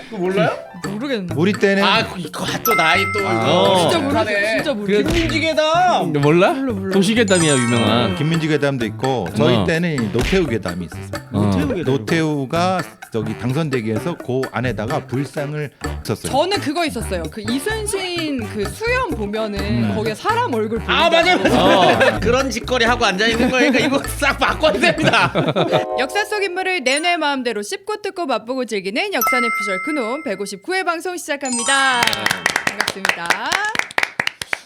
그거 몰라요? 모르겠는데. 우리 때는 그거 또 나이 또 진짜 모르겠어. 진짜 모르겠어. 김민지계다. 몰라? 몰라. 도시계담이야 유명한. 김민지 괴담도 있고 저희 때는 노태우 괴담이 있었어요. 노태우가 저기 당선되기 위해서 그 안에다가 불상을 썼어요. 저는 그거 있었어요. 그 이순신 그 수염 보면은 거기에 사람 얼굴 보인다고. 맞아요. 그런 짓거리 하고 앉아 있는 거니까 이거 싹 바꿔야 됩니다. 역사 속 인물을 내내 마음대로 씹고 뜯고 맛보고 즐기는 역사는 피셜 그놈 159회 방송 시작합니다. 반갑습니다.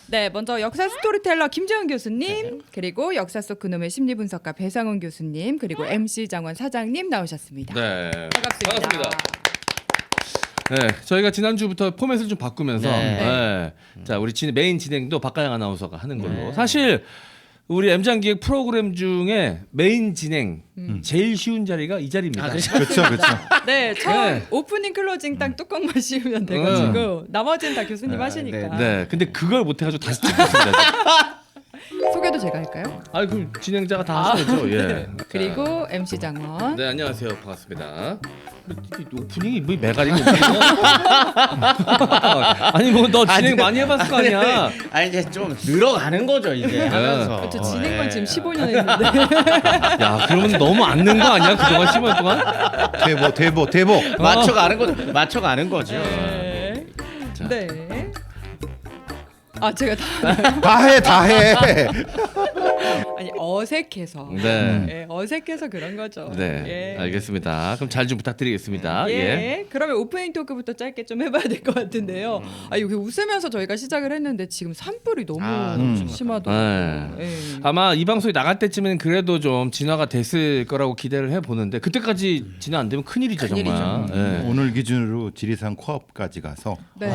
네, 먼저 역사 스토리텔러 김재훈 교수님, 그리고 역사 속 그놈의 심리분석가 배상훈 교수님, 그리고 MC 장원 사장님 나오셨습니다. 네. 반갑습니다. 네, 저희가 지난주부터 포맷을 좀 바꾸면서 자 우리 메인 진행도 박가영 아나운서가 하는 걸로. 사실 우리 M장기획 프로그램 중에 메인 진행 제일 쉬운 자리가 이 자리입니다. 그렇죠, 그렇죠. 네, 처음 오프닝 클로징 딱 뚜껑만 씌우면 돼가지고 나머지는 다 교수님 하시니까. 네, 근데 그걸 못해가지고 다시 찍고 있습니다. 소개도 제가 할까요? 아, 그 진행자가 다 하셔야죠. 예. 네. 그리고 MC 장원. 네, 안녕하세요. 반갑습니다. 오프닝이 뭐 메가리고 아니 뭐 너 진행 많이 해봤을 거 아니야. 아니 이제 좀 늘어가는 거죠 이제 하면서. 저 진행만 지금 15년 했는데. 야, 그러면 너무 안 는 거 아니야? 그동안 10년 동안? 대보. 맞춰가는 거죠. 네. 네. 아 제가 다 해. 아니 어색해서. 네. 어색해서 그런 거죠. 네, 알겠습니다. 그럼 잘 좀 부탁드리겠습니다. 예. 그러면 오프닝 토크부터 짧게 좀 해봐야 될 것 같은데요. 여기 웃으면서 저희가 시작을 했는데 지금 산불이 너무 심하더라고요. 네. 아마 이 방송이 나갈 때쯤에는 그래도 좀 진화가 됐을 거라고 기대를 해보는데 그때까지 진화 안 되면 큰일이죠 정말. 네. 오늘 기준으로 지리산 코앞까지 가서 네.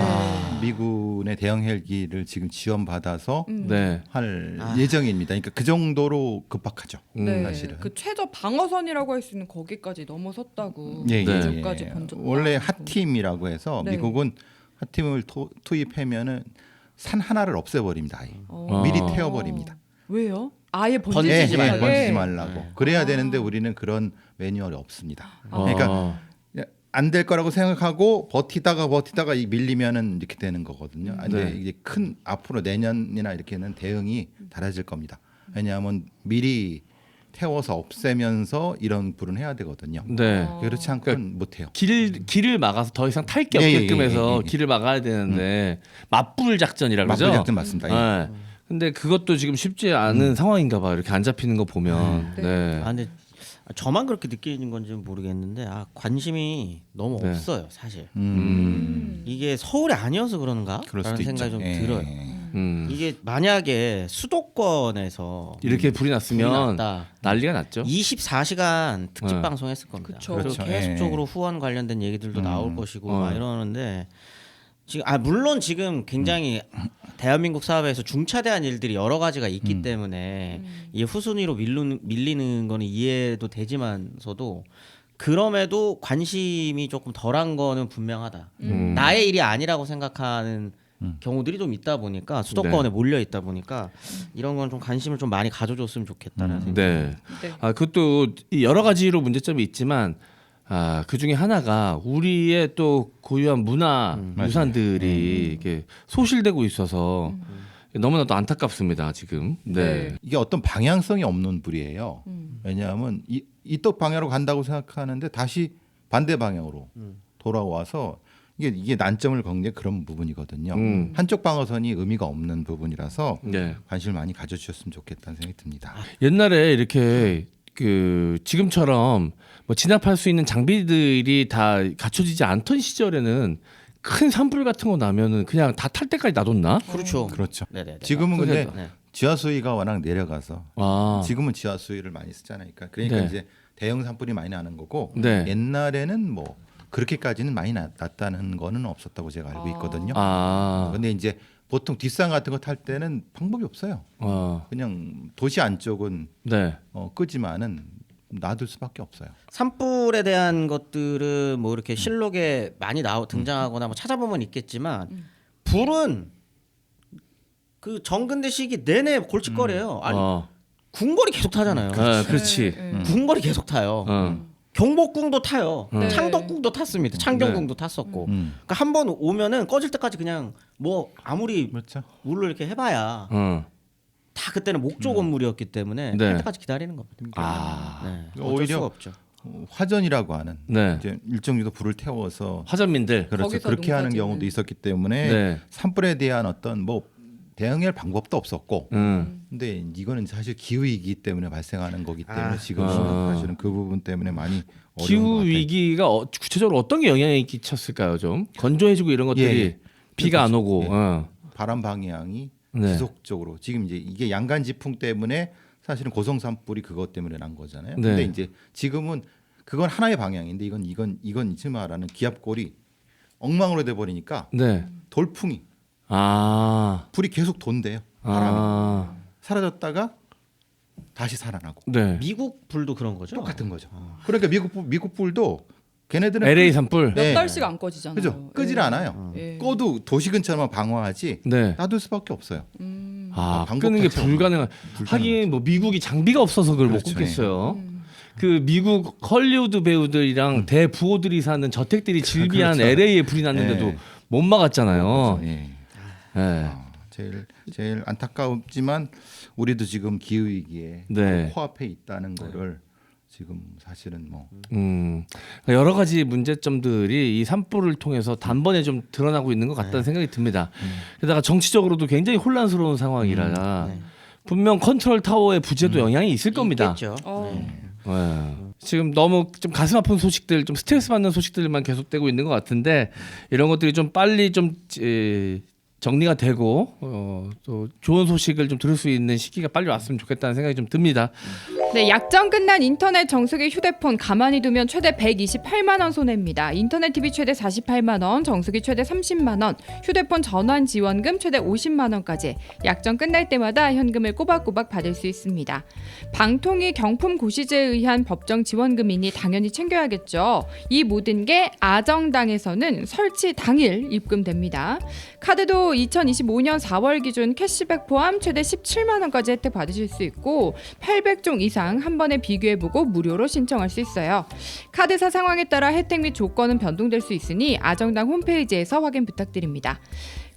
미군의 대형 헬기를 지금 지원받아서 네. 할 예정입니다. 그러니까 그 정도로 급박하죠. 네. 사실은. 그 최저 방어선이라고 할 수 있는 거기까지 넘어섰다고. 예. 저까지 번졌다. 원래 핫팀이라고 해서 네. 미국은 핫팀을 투입하면은 산 하나를 없애버립니다. 아예. 어. 미리 태워버립니다. 왜요? 아예 번지지 번지지 말고. 못하게. 번지지 말라고. 그래야 되는데 우리는 그런 매뉴얼이 없습니다. 그러니까 안 될 거라고 생각하고 버티다가 이 밀리면은 이렇게 되는 거거든요. 근데 이제 큰 앞으로 내년이나 이렇게는 대응이 달라질 겁니다. 왜냐하면 미리 태워서 없애면서 이런 불은 해야 되거든요. 네. 그렇지 않고는 못해요. 길을 막아서 더 이상 탈 게 예, 없게끔 예, 해서 예. 길을 막아야 되는데 맞불 작전이라 그러죠. 맞불 작전 맞습니다. 예. 네. 근데 그것도 지금 쉽지 않은 상황인가 봐. 이렇게 안 잡히는 거 보면. 네. 근데 저만 그렇게 느끼는 건지는 모르겠는데 관심이 너무 네. 없어요 사실. 이게 서울이 아니어서 그런가? 그럴 라는 수도 생각이 있죠. 좀 예. 들어요. 이게 이게 만약에 수도권에서 이렇게 불이 났으면 났다. 난리가 났죠. 24시간 특집 네. 방송했을 겁니다. 그쵸. 그리고 그렇죠. 계속적으로 후원 관련된 얘기들도 나올 것이고 막 이러는데 지금 물론 지금 굉장히 대한민국 사회에서 중차대한 일들이 여러 가지가 있기 때문에 이 후순위로 밀리는 거는 이해도 되지만서도 그럼에도 관심이 조금 덜한 거는 분명하다. 나의 일이 아니라고 생각하는 경우들이 좀 있다 보니까 수도권에 몰려 있다 보니까 이런 건 좀 관심을 좀 많이 가져줬으면 좋겠다는 생각. 네. 네. 그것도 이 여러 가지로 문제점이 있지만 그 중에 하나가 우리의 또 고유한 문화 유산들이 이렇게 소실되고 있어서 너무나도 안타깝습니다 지금. 네. 이게 어떤 방향성이 없는 불이에요. 왜냐하면 이쪽 방향으로 간다고 생각하는데 다시 반대 방향으로 돌아와서 이게 난점을 겪는 게 그런 부분이거든요. 한쪽 방어선이 의미가 없는 부분이라서 네. 관심을 많이 가져주셨으면 좋겠다는 생각이 듭니다. 옛날에 이렇게 그 지금처럼 뭐 진압할 수 있는 장비들이 다 갖춰지지 않던 시절에는 큰 산불 같은 거 나면은 그냥 다 탈 때까지 놔뒀나? 그렇죠. 그렇죠. 네네네. 지금은 근데 네. 지하 수위가 워낙 내려가서 지금은 지하 수위를 많이 쓰잖아요. 그러니까 네. 이제 대형 산불이 많이 나는 거고 네. 옛날에는 뭐 그렇게까지는 많이 났다는 거는 없었다고 제가 알고 있거든요. 근데 이제 보통 뒷산 같은 거 탈 때는 방법이 없어요. 그냥 도시 안쪽은 네. 끄지만은 놔둘 수밖에 없어요. 산불에 대한 것들은 뭐 이렇게 실록에 많이 등장하거나 뭐 찾아보면 있겠지만 불은 그 정근대 시기 내내 골칫거려요. 아니 궁궐이 계속 타잖아요. 그렇지. 궁궐이 계속 타요. 경복궁도 타요. 네. 창덕궁도 탔습니다. 창경궁도 탔었고. 그러니까 한 번 오면은 꺼질 때까지 그냥 뭐 아무리 그렇죠. 물로 이렇게 해봐야 다 그때는 목조 건물이었기 때문에 네. 할 때까지 기다리는 겁니다. 아. 네. 오히려 어쩔 수가 없죠. 화전이라고 하는 네. 이제 일정 정도 불을 태워서 화전민들. 그렇죠. 거기서 그렇게 하는 농사짓는. 경우도 있었기 때문에 네. 산불에 대한 어떤 뭐 대응할 방법도 없었고. 근데 이거는 사실 기후 위기 때문에 발생하는 거기 때문에 지금 사실은 그 부분 때문에 많이 어려운 것 기후 같아요. 위기가 구체적으로 어떤 게 영향이 끼쳤을까요? 좀 건조해지고 이런 것들이 예. 비가 안 오고. 예. 바람 방향이 네. 지속적으로 지금 이제 이게 양간 지풍 때문에 사실은 고성 산불이 그것 때문에 난 거잖아요. 네. 근데 이제 지금은 그건 하나의 방향인데 이건 이즈마라는 기압골이 엉망으로 돼 버리니까 네. 돌풍이 아. 불이 계속 돈대요. 바람이 아. 사라졌다가 다시 살아나고 네. 미국 불도 그런 거죠? 똑같은 거죠. 그러니까 미국 불도 걔네들은 LA 산불. 네. 몇 달씩 안 꺼지잖아요. 그죠? 끄질 예. 않아요. 예. 꺼도 도시 근처만 방어하지 네. 놔둘 수밖에 없어요. 아, 방법 끄는 게 자체가 불가능한. 하긴 뭐 미국이 장비가 없어서 그걸 못 그렇죠. 끊겠어요. 그 미국 헐리우드 배우들이랑 대부호들이 사는 저택들이 질비한 그렇죠. LA에 불이 났는데도 네. 못 막았잖아요. 예. 네. 제일 안타깝지만 우리도 지금 기후 위기에 네. 코앞에 있다는 거를 지금 사실은 뭐 그러니까 여러 가지 문제점들이 이 산불을 통해서 단번에 좀 드러나고 있는 것 같다는 생각이 듭니다. 게다가 정치적으로도 굉장히 혼란스러운 상황이라 분명 컨트롤 타워의 부재도 영향이 있을 겁니다. 있겠죠. 네. 지금 너무 좀 가슴 아픈 소식들, 좀 스트레스 받는 소식들만 계속되고 있는 것 같은데 이런 것들이 좀 빨리 좀 정리가 되고 또 좋은 소식을 좀 들을 수 있는 시기가 빨리 왔으면 좋겠다는 생각이 좀 듭니다. 네, 약정 끝난 인터넷 정수기 휴대폰 가만히 두면 최대 128만 원 손해입니다. 인터넷 TV 최대 48만 원, 정수기 최대 30만 원, 휴대폰 전환 지원금 최대 50만 원까지 약정 끝날 때마다 현금을 꼬박꼬박 받을 수 있습니다. 방통위 경품 고시제에 의한 법정 지원금이니 당연히 챙겨야겠죠. 이 모든 게 아정당에서는 설치 당일 입금됩니다. 카드도 2025년 4월 기준 캐시백 포함 최대 17만 원까지 혜택 받으실 수 있고 800종 이상 한 번에 비교해보고 무료로 신청할 수 있어요. 카드사 상황에 따라 혜택 및 조건은 변동될 수 있으니 아정당 홈페이지에서 확인 부탁드립니다.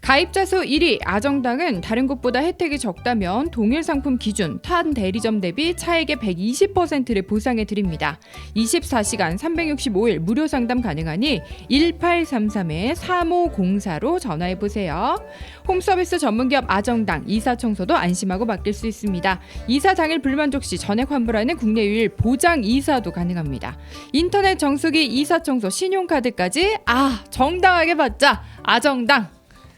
가입자 수 1위 아정당은 다른 곳보다 혜택이 적다면 동일 상품 기준 탄 대리점 대비 차액의 120%를 보상해 드립니다. 24시간 365일 무료 상담 가능하니 1833-3504로 전화해 보세요. 홈서비스 전문기업 아정당 이사 청소도 안심하고 맡길 수 있습니다. 이사 당일 불만족 시 전액 환불하는 국내 유일 보장 이사도 가능합니다. 인터넷 정수기 이사 청소 신용카드까지 정당하게 받자 아정당.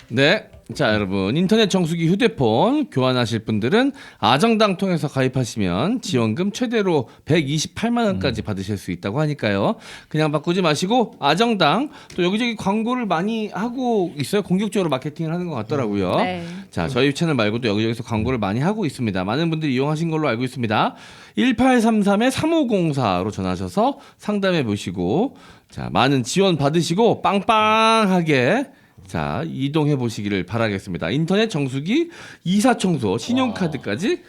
네. 자, 여러분 인터넷 정수기 휴대폰 교환하실 분들은 아정당 통해서 가입하시면 지원금 최대로 128만 원까지 받으실 수 있다고 하니까요. 그냥 바꾸지 마시고 아정당 또 여기저기 광고를 많이 하고 있어요. 공격적으로 마케팅을 하는 것 같더라고요. 네. 자, 저희 채널 말고도 여기저기서 광고를 많이 하고 있습니다. 많은 분들이 이용하신 걸로 알고 있습니다. 1833-3504로 전화하셔서 상담해 보시고 자, 많은 지원 받으시고 빵빵하게 자, 이동해 보시기를 바라겠습니다. 인터넷 정수기, 이사 청소, 신용카드까지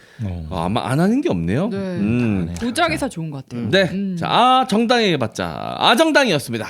아마 안 하는 게 없네요. 네. 보장이사 좋은 것 같아요. 네. 자, 정당에게 받자. 아정당이었습니다.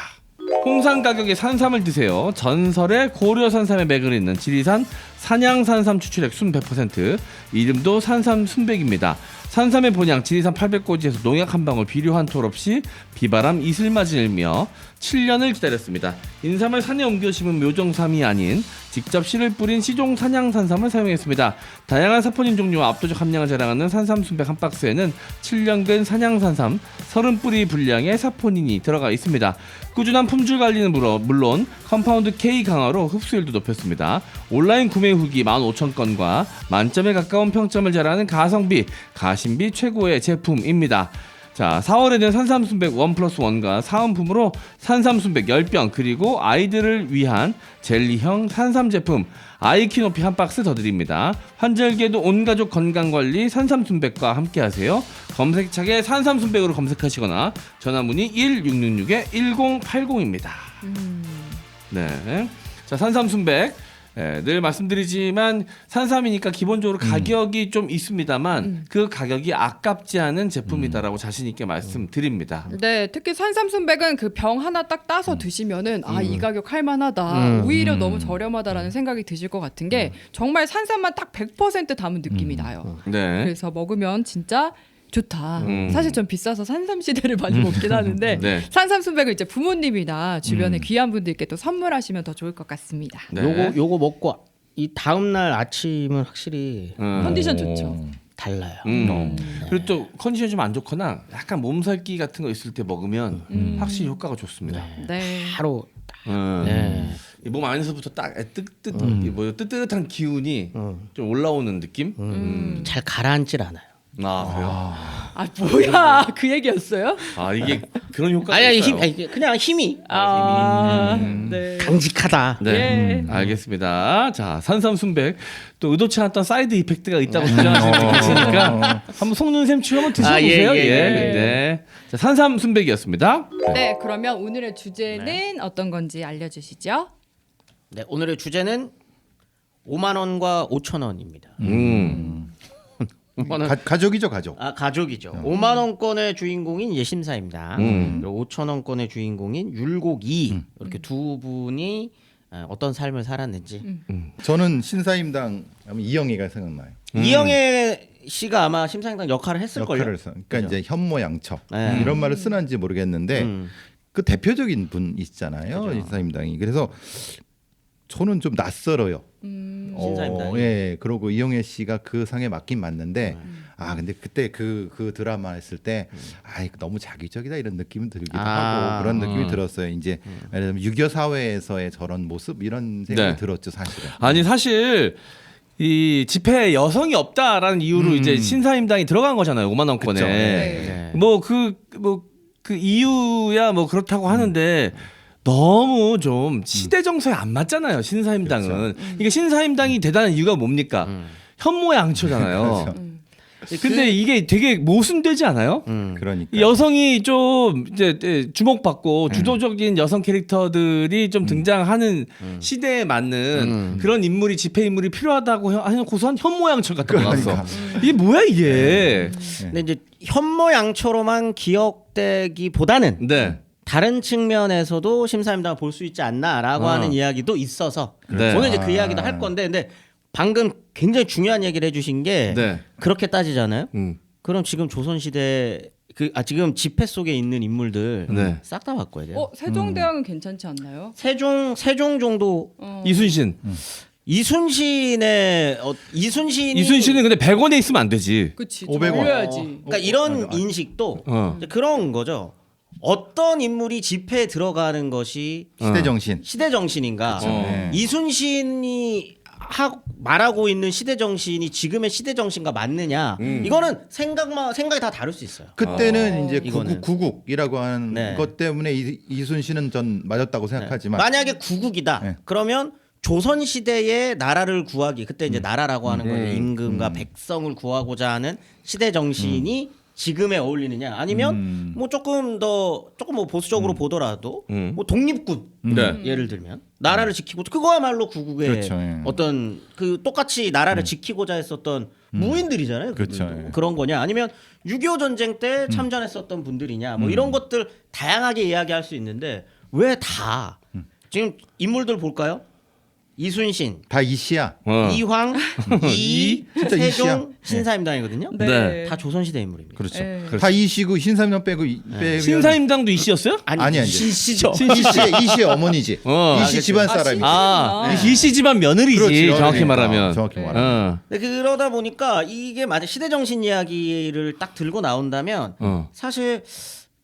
홍삼 가격에 산삼을 드세요. 전설의 고려 산삼의 맥을 잇는 지리산 산양 산삼 추출액 순 100%. 이름도 산삼 순백입니다. 산삼의 본향 지리산 800고지에서 농약 한 방울 비료 한 톨 없이 비바람 이슬맞이 일며 7년을 기다렸습니다. 인삼을 산에 옮겨 심은 묘정삼이 아닌 직접 씨를 뿌린 시종 산양 산삼을 사용했습니다. 다양한 사포닌 종류와 압도적 함량을 자랑하는 산삼 순백 한 박스에는 7년근 산양 산삼 30뿌리 분량의 사포닌이 들어가 있습니다. 꾸준한 품질 관리는 물론 컴파운드 K 강화로 흡수율도 높였습니다. 온라인 구매 후기 15,000건과 만점에 가까운 평점을 자랑하는 가성비, 가심비 최고의 제품입니다. 자, 4월에는 산삼순백 1+1과 사은품으로 산삼순백 10병 그리고 아이들을 위한 젤리형 산삼 제품 아이키노피 한 박스 더 드립니다. 환절기에도 온가족 건강관리 산삼순백과 함께하세요. 검색창에 산삼순백으로 검색하시거나 전화문의 1666-1080입니다. 네, 자 산삼순백 늘 말씀드리지만 산삼이니까 기본적으로 가격이 좀 있습니다만 그 가격이 아깝지 않은 제품이다라고 자신 있게 말씀드립니다. 네, 특히 산삼순백은 그 병 하나 딱 따서 드시면은 이 가격 할만하다. 오히려 너무 저렴하다라는 생각이 드실 것 같은 게 정말 산삼만 딱 100% 담은 느낌이 나요. 네. 그래서 먹으면 진짜 좋다. 사실 좀 비싸서 산삼 시대를 많이 먹긴 하는데 네. 산삼 순백을 이제 부모님이나 주변에 귀한 분들께 또 선물하시면 더 좋을 것 같습니다. 네. 요거 먹고 이 다음 날 아침은 확실히 컨디션 좋죠. 달라요. 그리고 또 컨디션이 좀 안 좋거나 약간 몸살기 같은 거 있을 때 먹으면 확실히 효과가 좋습니다. 네. 바로 이 몸 안에서부터 딱 뜨뜻한 기운이 좀 올라오는 느낌? 잘 가라앉질 않아요. 그래요? 아 뭐야 그 얘기였어요? 이게 그런 효과가 아니 있어요. 그냥 힘이 네. 강직하다. 네, 알겠습니다. 자, 산삼순백 또 의도치 않았던 사이드 이펙트가 있다고 주장하시는 분 계시니까 한번 속는 셈치고 한번 드셔보세요. 네. 자, 산삼순백이었습니다. 네, 그러면 오늘의 주제는 어떤 건지 알려주시죠. 네, 오늘의 주제는 5만 원과 5천 원입니다. 5만 원. 가족이죠, 가족. 가족이죠. 5만 원권의 주인공인 예심사입니다. 그리고 5천 원권의 주인공인 율곡이 이렇게 두 분이 어떤 삶을 살았는지. 저는 신사임당 하면 이영애가 생각나요. 이영애 씨가 아마 심사임당 역할을 했을 걸요. 역할을 써. 그러니까 그죠? 이제 현모양처 네. 이런 말을 쓰는지 모르겠는데 그 대표적인 분 있잖아요, 신사임당이. 그래서 저는 좀 낯설어요. 신사임당이. 예, 그러고 이영애 씨가 그 상에 맡긴 맞는데 근데 그때 그 드라마 했을 때 너무 자기적이다 이런 느낌이 들기도 하고 그런 느낌이 들었어요. 이제 예를 들면 6.25 사회에서의 저런 모습 이런 생각이 네. 들었죠, 사실은. 아니 사실 이 집회에 여성이 없다라는 이유로 이제 신사임당이 들어간 거잖아요. 5만 원권에. 그쵸. 네. 그 이유야 뭐 그렇다고 하는데 너무 좀 시대 정서에 안 맞잖아요. 신사임당은. 이게 신사임당이 대단한 이유가 뭡니까? 현모양처잖아요. 근데 이게 되게 모순되지 않아요? 그러니까. 이 여성이 좀 이제 주목받고 주도적인 여성 캐릭터들이 좀 등장하는 시대에 맞는 그런 인물이 집회 인물이 필요하다고 해놓고선 현모양처 갖다 놨어. 이게 뭐야 이게? 근데 이제 현모양처로만 기억되기보다는 네. 다른 측면에서도 심사임당을 볼 수 있지 않나라고 하는 이야기도 있어서 네. 오늘 이제 그 이야기도 할 건데 근데 방금 굉장히 중요한 얘기를 해주신 게 네. 그렇게 따지잖아요. 그럼 지금 조선시대 지금 집회 속에 있는 인물들 네. 싹 다 바꿔야 돼요. 세종대왕은 괜찮지 않나요? 세종 정도 이순신. 이순신의 이순신은 근데 100원에 있으면 안 되지. 그치. 500원. 올려야지. 그러니까 이런 인식도 이제 그런 거죠. 어떤 인물이 집회에 들어가는 것이 시대 정신. 시대 정신인가? 네. 이순신이 말하고 있는 시대 정신이 지금의 시대 정신과 맞느냐? 이거는 생각이 다 다를 수 있어요. 그때는 이제 이거는. 구국이라고 하는 네. 것 때문에 이순신은 전 맞았다고 생각하지만 만약에 구국이다. 네. 그러면 조선 시대의 나라를 구하기 그때 이제 나라라고 하는 거예요. 임금과 백성을 구하고자 하는 시대 정신이 지금에 어울리느냐? 아니면 뭐 조금 뭐 보수적으로 보더라도 뭐 독립군 네. 예를 들면 나라를 지키고 그거야말로 구국의 그렇죠, 예. 어떤 그 똑같이 나라를 지키고자 했었던 무인들이잖아요. 그렇죠, 그들도. 예. 그런 거냐? 아니면 6.25 전쟁 때 참전했었던 분들이냐? 뭐 이런 것들 다양하게 이야기할 수 있는데 왜 다 지금 인물들 볼까요? 이순신, 다 이씨야. 이황, 진짜 세종, 이씨야. 신사임당이거든요. 네. 다 조선시대 인물입니다. 그렇죠. 네. 다 이씨고 신삼년 빼고 신사임당도 이씨였어요? 아니. 이씨죠. 이씨의 어머니지. 이씨 집안 사람이. 이씨 집안 며느리지. 그렇지, 정확히 그러니까. 말하면. 정확히 말하면. 네, 그러다 보니까 이게 만약 시대 정신 이야기를 딱 들고 나온다면 사실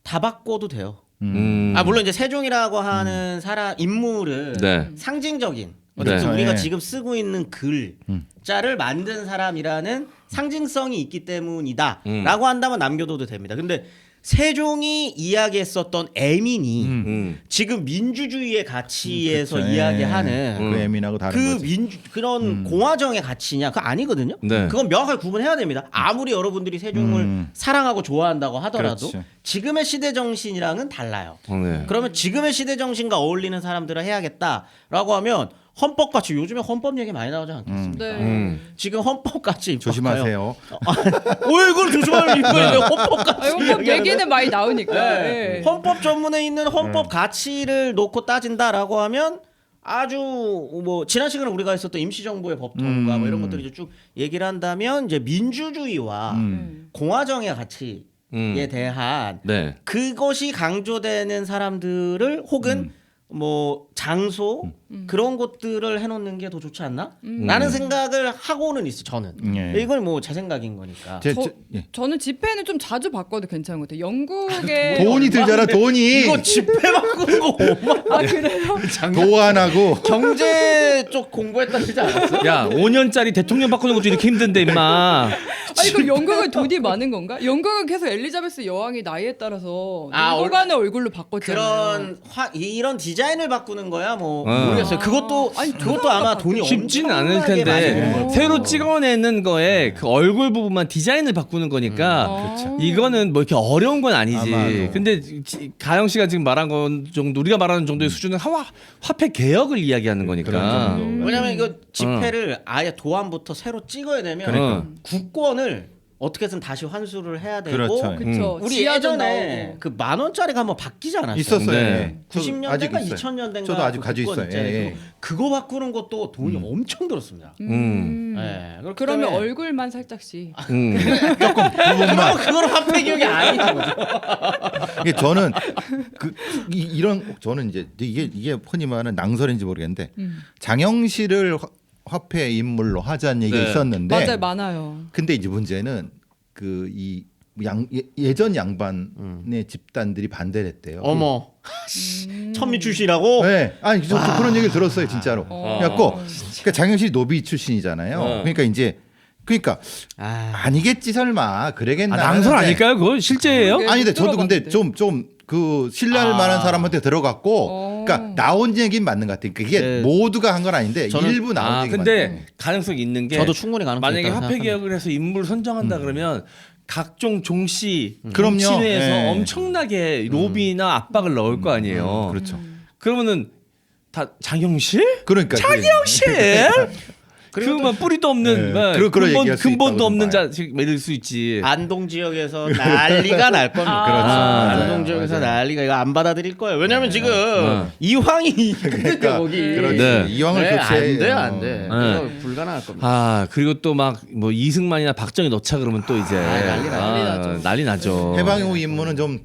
다 바꿔도 돼요. 물론 이제 세종이라고 하는 인물은 네. 상징적인 네. 그래서 우리가 네. 지금 쓰고 있는 글자를 만든 사람이라는 상징성이 있기 때문이다라고 한다면 남겨둬도 됩니다. 근데 세종이 이야기했었던 애민이 지금 민주주의의 가치에서 그렇죠. 이야기하는 그 애민하고 다른 거지. 그런 공화정의 가치냐? 그거 아니거든요. 네. 그건 명확하게 구분해야 됩니다. 아무리 여러분들이 세종을 사랑하고 좋아한다고 하더라도 그렇죠. 지금의 시대 정신이랑은 달라요. 네. 그러면 지금의 시대 정신과 어울리는 사람들을 해야겠다라고 하면 헌법같이 요즘에 헌법 얘기 많이 나오지 않겠습니까? 네. 지금 헌법같이 조심하세요. 왜 이걸 조심하면 이거예요? 헌법같이. 아, 헌법 얘기는 많이 나오니까. 네. 예. 헌법 전문에 있는 헌법 가치를 놓고 따진다라고 하면 아주 뭐 지난 시간에 우리가 했었던 임시정부의 법 통과 뭐 이런 것들을 이제 쭉 얘기를 한다면 이제 민주주의와 공화정의 가치에 대한 네. 그것이 강조되는 사람들을 혹은 뭐 장소 그런 것들을 해놓는 게 더 좋지 않나? 라는 생각을 하고는 있어 저는. 예. 이걸 뭐 제 생각인 거니까. 예. 저는 집회는 좀 자주 바꿔도 괜찮은 것 같아요. 영국의 돈이 들잖아 돈이. 이거 집회 바꾸는 거 아 그래요? 도안하고 경제 쪽 공부했다 그러지 않았어? 야 5년짜리 대통령 바꾸는 것도 이렇게 힘든데 임마. 아니 그럼 영국은 돈이 많은 건가? 영국은 계속 엘리자베스 여왕이 나이에 따라서 누구간의 얼굴로 바꿨잖아요. 이런 디자인을 바꾸는 거야 뭐 어. 모르겠어요. 그것도 아마 돈이 쉽진 않을 엄청나게 많이 텐데 드는 거고. 새로 찍어내는 거에 그 얼굴 부분만 디자인을 바꾸는 거니까 이거는 뭐 이렇게 어려운 건 아니지. 아마도. 근데 가영 씨가 지금 말한 건 정도 우리가 말하는 정도의 수준은 화폐 개혁을 이야기하는 거니까. 그런 정도. 왜냐면 이거 집회를 아예 도안부터 새로 찍어야 되면 그러니까. 국권을 어떻게든 다시 환수를 해야 되고 그렇죠. 그쵸. 우리 지하도 예전에 나오고. 그 10,000원짜리가 한번 바뀌지 않았어요? 있었어요. 네. 예. 90년대인가 아직 있어요. 2000년대인가 저도 아직 가지고 있어요. 예. 그거 바꾸는 것도 돈이 엄청 들었습니다. 네, 그렇기 그러면 때문에 얼굴만 살짝씩. 부분만. 그거는 화폐 기억이 아니죠. 이게 저는 이런 저는 이제 이게 흔히 말하는 낭설인지 모르겠는데 장영실을 화폐 인물로 하자는 얘기가 네. 있었는데 맞아요, 많아요. 근데 근데 이제 문제는 그 이 예전 양반의 집단들이 반대를 했대요. 어머, 천미 출신이라고? 네, 아니 저 그런 얘기를 들었어요 진짜로. 그래갖고 그러니까 장영실이 노비 출신이잖아요. 그러니까 이제 아니겠지 설마 그러겠나. 낭설 하는데 아닐까요? 그거 실제예요? 그게 아니 근데 저도 근데 들어봤는데. 좀 그 신뢰할 만한 사람한테 들어갔고 그러니까 나온 얘기는 맞는 것 같아요. 그게 네. 모두가 한 건 아닌데 저는- 일부 나온 얘기 근데 가능성이 있는 게 저도 충분히 가능성이 만약에 있다고 화폐 생각합니다. 개혁을 해서 인물을 선정한다 그러면 각종 종씨 그럼요. 정치회에서 예. 엄청나게 로비나 압박을 넣을 거 아니에요. 그렇죠. 그러면은 다 장영실? 그러니까 장영실? 그만 뿌리도 없는 네. 그런 얘기할 수 근본도 있다고 없는 좀 자식 믿을 수 있지. 안동 지역에서 난리가 날 겁니다. 그렇죠. 안동 맞아요. 지역에서 맞아요. 난리가 이거 안 받아들일 거예요. 왜냐면 지금 이황이 있거든요 거기. 그렇지. 네. 이왕을 네, 교체해. 안 돼, 안 돼. 이거 불가능할 겁니다. 아 그리고 또 막 뭐 이승만이나 박정희 넣자 그러면 또 이제 난리 나죠. 해방후 임무는 좀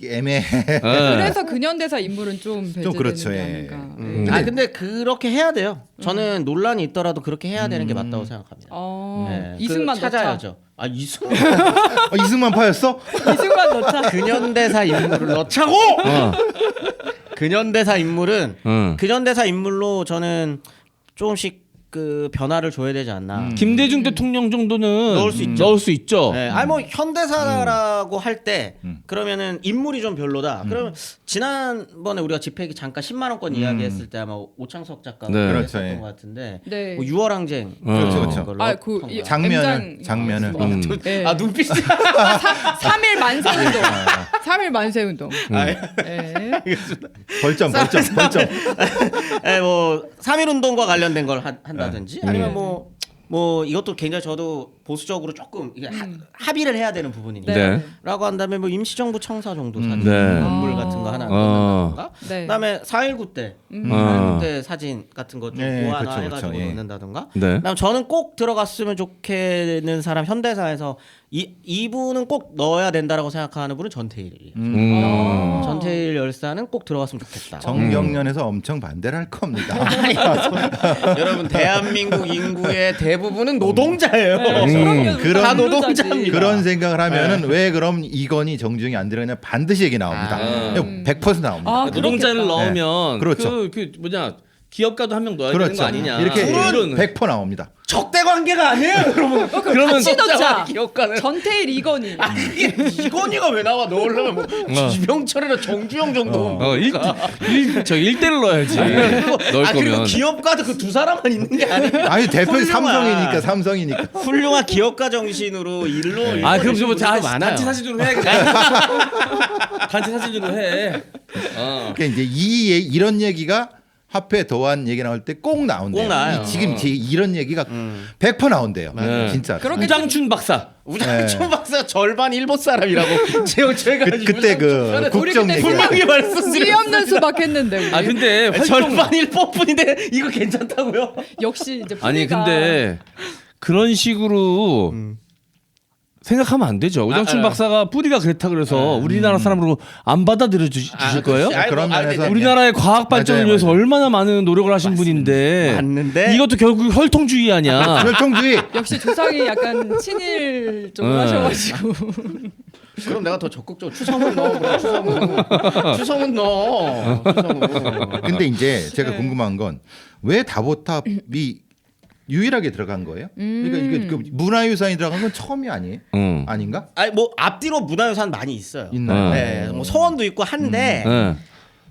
애매해. 예. 그래서 근현대사 인물은 좀 배제되는 그렇죠, 게 예. 아닌가. 근데 그렇게 해야 돼요. 저는 논란이 있더라도 그렇게 해야 되는 게 맞다고 생각합니다. 네, 이승만 그 넣자. 찾아야죠. 아 이승만 이승만 파였어? 이승만 넣자. 근현대사 인물을 넣자고. 근현대사 인물은 근현대사 인물로 저는 조금씩 그 변화를 줘야 되지 않나. 김대중 대통령 정도는 넣을 수 있죠. 네, 아니 뭐 현대사라고 할 때 그러면은 인물이 좀 별로다. 그러면 지난번에 우리가 집회기 잠깐 10만 원권 이야기했을 때 아마 오창석 작가가 네. 했었던 그렇죠, 예. 것 같은데 네. 뭐 유월항쟁 그렇죠, 그렇죠. 걸로 아, 그 한 거야. 장면을. 네. 아 눈빛이 3일 만세 운동. 3일 만세 운동. 네. 벌점. 예, 뭐 3.1 운동과 관련된 걸 한다든지 아니면 뭐 이것도 굉장히 저도 보수적으로 조금 이게 합의를 해야 되는 부분이니까 네. 라고 한다면 뭐 임시정부 청사 정도 사진 네. 건물 같은 거 하나 넣는다던가 네. 그다음에 4.19 때 4.19 때 사진 같은 거 좀 네, 보완해가지고 그렇죠, 예. 넣는다던가 네. 그다음 저는 꼭 들어갔으면 좋겠는 사람 현대사에서 이분은 꼭 넣어야 된다라고 생각하는 분은 전태일이에요. 전태일 열사는 꼭 들어갔으면 좋겠다. 정경련에서 엄청 반대를 할 겁니다. 여러분 대한민국 인구의 대부분은 노동자예요. 그런- 다 노동자입니다. 그런 생각을 하면은 왜 그럼 이건희 정중이 안 들어가냐 반드시 얘기 나옵니다. 100% 나옵니다. 아, 노동자를 그렇겠다. 넣으면 그렇죠. 그 뭐냐 기업가도 한 명 넣어야 되는 거 아니냐. 이렇게 이런 100% 나옵니다. 적대 관계가 아니에요, 여러분. 그러면 같이 넣자. 기억가는. 전태일 이건희. 이게 이건희가 왜 나와? 넣으려면 뭐 이병철이나 정주영 정도. 저 1대를 넣어야지. 넣을 그리고 거면. 기업가도 그 두 사람만 있는 게 아니에요. 아니 대표는 훌륭한. 삼성이니까. 훌륭한 기업가 정신으로 일로. 그럼 좀 많아요. 단체 사진으로 해. 단체 사진으로 해. 그러니까 이제 이런 얘기가 화폐 도안 얘기 나올 때 꼭 나온대요. 꼭 나와요. 지금 이런 얘기가 100% 나온대요. 네. 진짜. 우장춘 박사. 우장춘 박사 절반 일본 사람이라고 제가 그때 그 국정 그때 얘기. 분명히 말씀드렸어요. 씨 없는 수박 했는데. 우리. 근데 활동 절반 일본분인데 이거 괜찮다고요? 역시 이제 아니 분위기가 근데 그런 식으로 생각하면 안 되죠. 우장춘 박사가 뿌리가 그랬다 그래서 우리나라 사람으로 안 받아들여 주실 거예요? 그렇지. 아이고, 그런 면에서 네. 우리나라의 과학 발전을 맞아요, 위해서 맞아요. 얼마나 많은 노력을 하신 분인데 맞는데 이것도 결국 혈통주의 아니야. 혈통주의. 역시 조상이 약간 친일 좀 하셔가지고. 그럼 내가 더 적극적으로 추성훈 넣어. 그래, 추성훈 넣어. 추성훈. 근데 이제 제가 궁금한 건 왜 다보탑이 유일하게 들어간 거예요? 그러니까 이게 그 문화유산이 들어간 건 처음이 아니에요? 아닌가? 아니 뭐 앞뒤로 문화유산 많이 있어요. 있나요? 네, 뭐 서원도 있고 한데 네.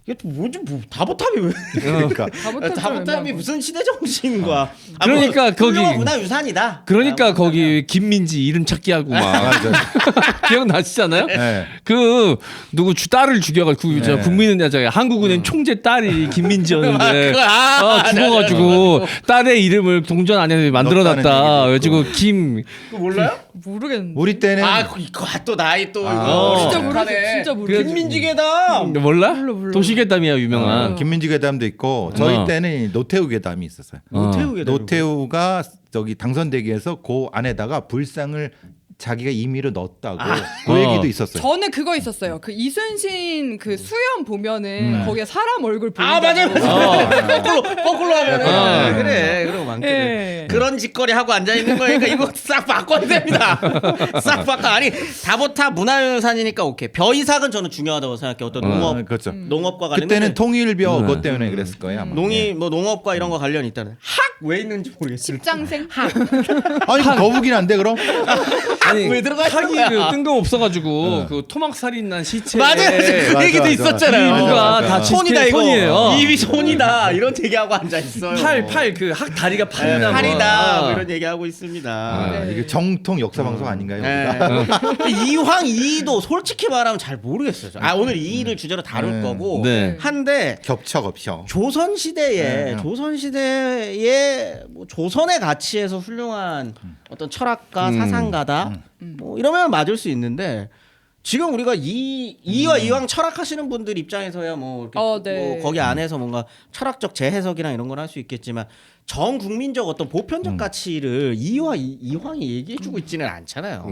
이게 또 뭐지 뭐 다보탑이 왜? 그러니까 다보탑이 무슨 시대 정신과? 그러니까 거기- 훌륭한 문화유산이다. 그러니까 거기 김민지 이름 찾기 하고 막 맞아. 기억나시잖아요? 네. 그 누구 딸을 죽여가지고 네. 국민은 한국은행 총재 딸이 김민지였는데 그거, 죽어가지고 딸의 이름을 동전 안에 만들어놨다. 넣었다는 그래가지고 김 그거 몰라요? 모르겠는데. 우리 때는 이거 또 나이 또 진짜 이거 모르겠어. 진짜 모르겠어. 김민지계다. 몰라? 몰라. 도시계담이야 유명한. 김민지 괴담도 있고 저희 어. 때는 노태우 괴담이 있었어요. 노태우계다. 노태우가 저기 당선되기 위해서 그 안에다가 불상을 자기가 임의로 넣었다고 그 얘기도 있었어요. 저는 그거 있었어요. 그 이순신 그 수염 보면은 거기에 사람 얼굴 보인다고. 맞아요. 거꾸로 하면 어. 그래. 그럼 많거든. 예. 그런 짓거리 하고 앉아 있는 거니까 이거 싹 바꿔야 됩니다. 싹 바꿔. 아니 다보탑 문화유산이니까 오케이. 벼이삭은 저는 중요하다고 생각해요. 어떤 그렇죠. 농업과 관련. 그때는 통일벼 그것 때문에 그랬을 거예요. 아마. 뭐 농업과 이런 거 관련이 있다는. 학 왜 있는지 모르겠어요. 직장생. 아니 그 거북이는 안 돼 그럼? 아니 왜 들어가 있는 학이 거야? 그 뜬금없어가지고 그 토막살인 난 시체. 맞아요. 그 맞아, 얘기도 맞아. 있었잖아요. 이유가 다 손이다 이거. 손이에요. 입이 손이다. 이런 얘기하고 앉아 있어요. 팔 그 학 다리가 팔이다. 팔이다. 뭐 이런 얘기하고 있습니다. 아, 이게 정통 역사 방송 아닌가요? 네. 이황 이의도 솔직히 말하면 잘 모르겠어요. 오늘 이의를 주제로 다룰 거고 네. 한데 겹쳐. 조선 시대에 네. 뭐 조선의 가치에서 훌륭한 어떤 철학가 사상가다 뭐 이러면 맞을 수 있는데 지금 우리가 이와 이왕 철학하시는 분들 입장에서야 뭐, 이렇게 네. 뭐 거기 안에서 뭔가 철학적 재해석이나 이런 걸 할 수 있겠지만 전 국민적 어떤 보편적 가치를 이와 이황이 얘기해주고 있지는 않잖아요.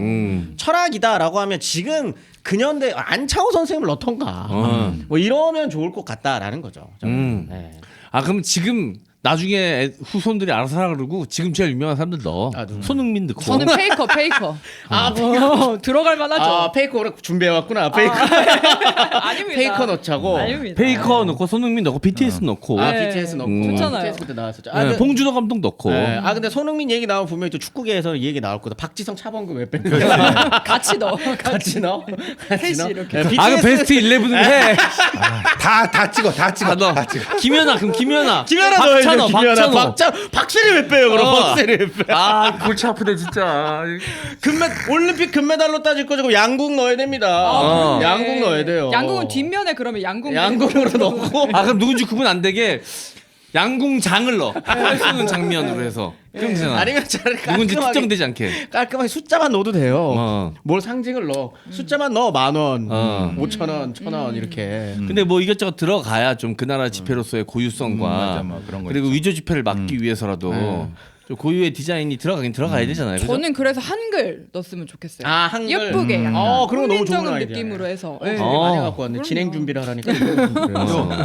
철학이다라고 하면 지금 근현대 안창호 선생님을 넣던가 뭐 이러면 좋을 것 같다라는 거죠. 저는. 네. 그럼 지금 나중에 후손들이 알아서 하라 그러고 지금 제일 유명한 사람들 넣어. 손흥민 넣고. 저는 페이커. 들어갈 만하죠. 페이커를 준비해왔구나. 페이커. 아닙니다. 페이커 넣자고. 아닙니다. 페이커 넣고 손흥민 넣고 BTS 넣고. 네. BTS 넣고. 좋잖아요. BTS 그때 나왔었죠. 네, 봉준호 감독 넣고. 네. 근데 손흥민 얘기 나오면 분명히 또 축구계에서 이 얘기 나올 거다. 박지성 차범근 왜 뺐는 거야? 같이 넣어. 같이 넣어? 같이 셋이 넣어? 이렇게. 네, 그 베스트 11을 해. 다 찍어. 다 넣어. 김연아 그럼 김연아. 김연아 박찬호 넣어야죠. 김연아. 박찬호. 박세리 왜 빼요 그럼? 박세리 왜 빼? 골치 아프네 진짜. 올림픽 금메달로 따질 거고 양궁 넣어야 됩니다. 양궁 넣어야 돼요. 양궁은 뒷면에 그러면 양궁으로 넣고. 그럼 누군지 구분 안 되게 양궁장을 넣어. 팔 쏘는 장면으로 해서. 그럼 되잖아. 아니면 차라리 누군지 특정되지 않게. 깔끔하게 숫자만 넣어도 돼요. 뭘 상징을 넣어. 숫자만 넣어 10,000원, 5,000원, 1,000원 이렇게. 근데 뭐 이것저것 들어가야 좀 그 나라 지폐로서의 고유성과 맞아, 뭐 그런 거 그리고 위조 지폐를 막기 위해서라도 좀 고유의 디자인이 들어가긴 들어가야 되잖아요. 그죠? 저는 그래서 한글 넣었으면 좋겠어요. 한글. 예쁘게 약간 그런 거 너무 좋은 국민적인 아이디어네. 느낌으로 해서. 되게 네. 많이 갖고 왔네. 그럼요. 진행 준비를 하라니까.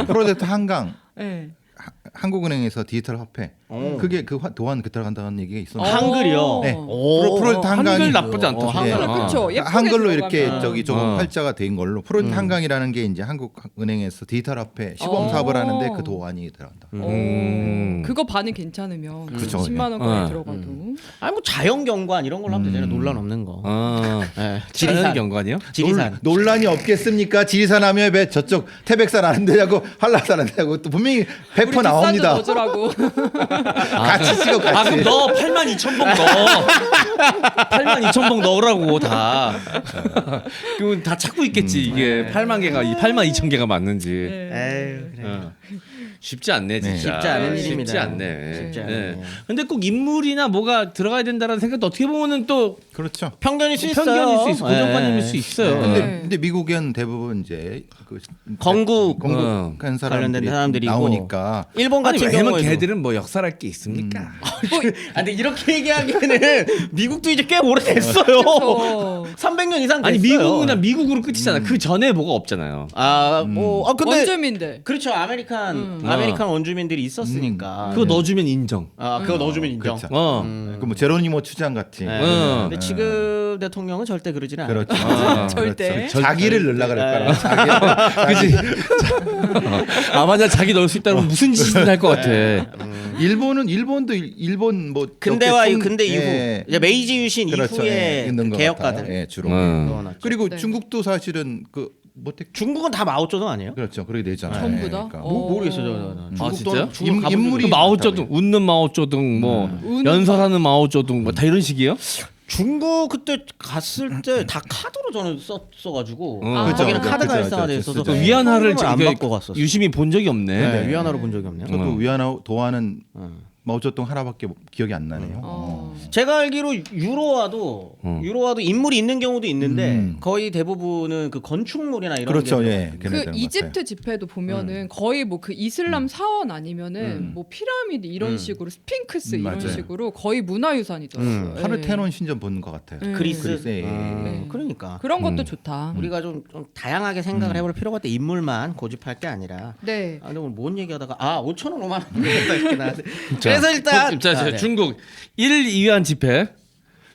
프로젝트 한강 네. 한국은행에서 디지털 화폐 그게 그 도안 그 들어간다는 얘기가 있었는데 한글이요. 네. 오. 프로젝트 한강이 한글 나쁘지 않다. 한글, 그렇죠. 예쁘게 한글로 이렇게 들어가면. 저기 조금 활자가 된 걸로 프로젝트 한강이라는 게 이제 한국은행에서 디지털 화폐 시범 사업을 하는데 그 도안이 들어간다. 그거 반응 괜찮으면 그렇죠. 10만 원까지 네. 들어가도 아니 뭐 자연경관 이런 걸로 하면 되잖아요. 논란 없는 거. 네. 지리산 지리산. 경관이요? 지리산. 논란이 없겠습니까? 지리산 하면 왜 저쪽 태백산 안 되냐고 한라산 안 되냐고 또 분명히 100% 나옵니다. 넣어주라고. 같이 찍어 같이. 아 그럼 너 82,000봉 넣어. 82,000봉 넣으라고 다. 그건 다 찾고 있겠지 이게 8만 개가 이 82,000개가 맞는지. 에휴, 그래. 쉽지 않네 진짜. 쉽지 않은 쉽지 일입니다. 않네. 쉽지 않은 네. 일이에요. 근데 꼭 인물이나 뭐가 들어가야 된다라는 생각도 어떻게 보면은 또 그렇죠. 편견일 수 있어요. 편견일 수 있어, 고정관념일 네. 수 있어요. 근데 미국엔 대부분 이제 그 건국 건국한 관련된 사람들이 사람들이고 나오니까 일본 아니 같은 왜냐면 경우에도 걔들은 뭐 역사랄 게 있습니까? 아, 근데 이렇게 얘기하기에는 미국도 이제 꽤 오래됐어요. 그렇죠. 300년 이상 됐어요. 아니 미국이나 미국으로 끝이잖아. 그 전에 뭐가 없잖아요. 근데 원주민들. 그렇죠. 아메리칸 원주민들이 있었으니까. 그거 넣어주면 인정. 그거 넣어주면 인정. 그렇죠. 음. 제로니모 추장 같이 네. 응. 근데 지금 대통령은 절대 그러지는 않아요. 그렇죠. 절대. 자기를 넣으려 그럴 거라. 그지. 아 만약 자기 넣을 수 있다면 무슨 짓을 할 것 같아. 일본도 일본 뭐 근대와 역대 근대 이후 예. 이제 메이지 유신 그렇죠. 이후에 있는 것 개혁가들 같아요. 예, 주로. 넣어놨죠. 그리고 네. 중국도 사실은 그 뭐택 중국은 다 마오쩌둥 아니에요? 그렇죠. 그렇게 되잖아요. 전부 다? 그러니까. 모르겠어요. 아, 진짜요? 인물이 마오쩌둥 웃는 마오쩌둥 뭐 연설하는 마오쩌둥 뭐 다 이런 식이에요? 중국 그때 갔을 때 다 카드로 저는 썼어가지고 그렇죠. 거기는 그렇죠. 카드가 그렇죠. 일상화돼 그렇죠. 있어서 그렇죠. 위안화를 안 이게 받고 갔었어요. 유심히 본 적이 없네. 네, 위안화로 본 적이 없네요. 저도 위안화 도안은 마오쩌둥 하나밖에 기억이 안 나네요. 제가 알기로 유로화도 인물이 있는 경우도 있는데 거의 대부분은 그 건축물이나 이런 그렇죠. 게 예. 그 걔네들은 이집트 집회도 보면은 거의 뭐 그 이슬람 사원 아니면은 뭐 피라미드 이런 식으로 스핑크스 이런 맞아요. 식으로 거의 문화유산이더라고요. 파르테논 신전 보는 것 같아요. 그리스. 예. 네. 그러니까 그런 것도 좋다. 우리가 좀 다양하게 생각을 해볼 필요가 있다. 인물만 고집할 게 아니라. 네. 아, 근데 오늘 뭔 얘기하다가 5천 원 5만 원 이렇게 나왔는데. 그래서 일단 자, 중국 1일 이위안 집회.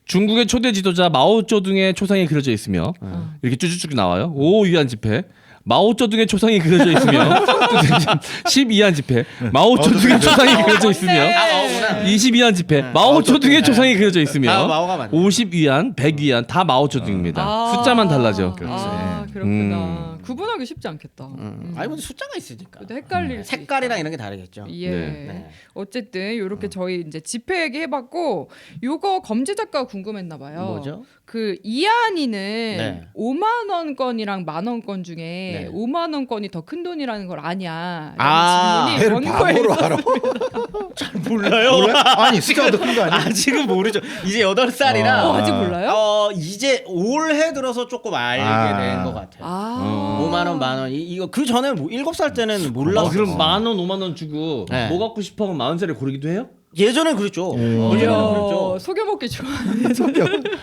중국의 초대 지도자 마오쩌둥의 초상이 그려져 있으며 이렇게 쭉쭉쭉 나와요. 5위안 집회. 마오쩌둥의 초상이 그려져 있으며 12위안 집회. 마오쩌둥의 초상이 그려져 있으며 다 마오구나. 22위안 집회. 마오쩌둥의 초상이 그려져 다 있으며 마오가 맞네. 50위안, 100위안 다 마오쩌둥입니다. 아. 숫자만 달라져. 그렇구나. 구분하기 쉽지 않겠다. 아니 근데 숫자가 있으니까. 근데 헷갈릴 수 색깔이랑 이런 게 다르겠죠. 예. 네. 어쨌든 이렇게 저희 이제 집회 얘기해봤고 요거 검지 작가 궁금했나 봐요. 뭐죠? 그 이한이는 네. 5만 원권이랑 만 원권 중에 네. 5만 원권이 더 큰 돈이라는 걸 아냐? 아, 질문이 걔를 바보로 원고에 알아. 몰라요. 몰라? 아니 숫자가 더 큰 거 아니야? 아직은 모르죠. 이제 8살이라. 아직 몰라요? 이제 올해 들어서 조금 알게 된 것 같아요. 5만 원, 만 원. 이거 그 전에 7살 때는 몰랐어. 그럼 10,000원, 50,000원 주고 네. 뭐 갖고 싶어 하면 40,000원짜리 고르기도 해요? 예전엔 그랬죠. 예전엔 그랬죠. 속여먹기 좋아하네.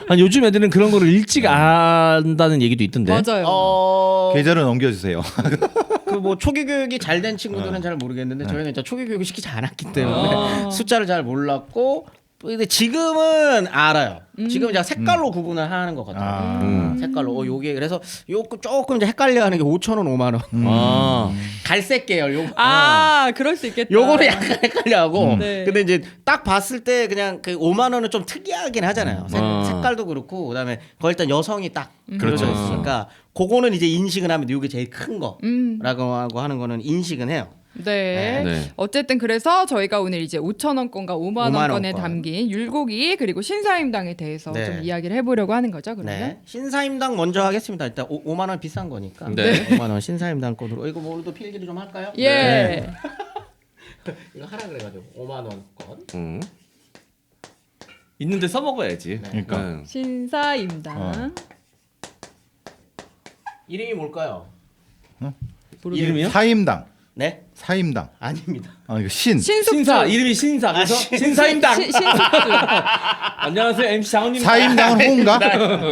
아니 요즘 애들은 그런 거를 일찍 안다는 얘기도 있던데. 맞아요. 계좌로 넘겨주세요. 그 뭐 초기 교육이 잘 된 친구들은 잘 모르겠는데 저희는 진짜 초기 교육을 시키지 않았기 때문에 숫자를 잘 몰랐고 근데 지금은 알아요. 지금 이제 색깔로 구분을 하는 것 같아요. 색깔로 요게 그래서 조금 이제 헷갈려하는 게 5,000원, 5만 원. 갈색 계열 요거. 그럴 수 있겠다. 요거는 약간 헷갈려하고 네. 근데 이제 딱 봤을 때 그냥 그 5만 원은 좀 특이하긴 하잖아요. 색깔도 그렇고 그다음에 거기 일단 여성이 딱 그려져 있으니까 그거는 이제 인식은 하면 요게 제일 큰 거라고 하고 하는 거는 인식은 해요. 네. 네. 어쨌든 그래서 저희가 오늘 이제 5,000원권과 5만 5만 원권에 원권. 담긴 율곡이 그리고 신사임당에 대해서 네. 좀 이야기를 해보려고 하는 거죠. 그러면 네. 신사임당 먼저 하겠습니다. 일단 5만 원 비싼 거니까. 네. 5만 원 신사임당 거로. 이거 뭐 오늘도 필기를 좀 할까요? 예. 네. 이거 하라 그래가지고 5만 원권. 있는데 써먹어야지. 그러니까. 신사임당. 이름이 뭘까요? 이름이요? 사임당. 네? 사임당. 아닙니다. 이거 신. 신숙주. 신사 이름이 신사. 그래서 신사임당. 신숙주. 안녕하세요 MC 장훈님. 사임당은 홍가?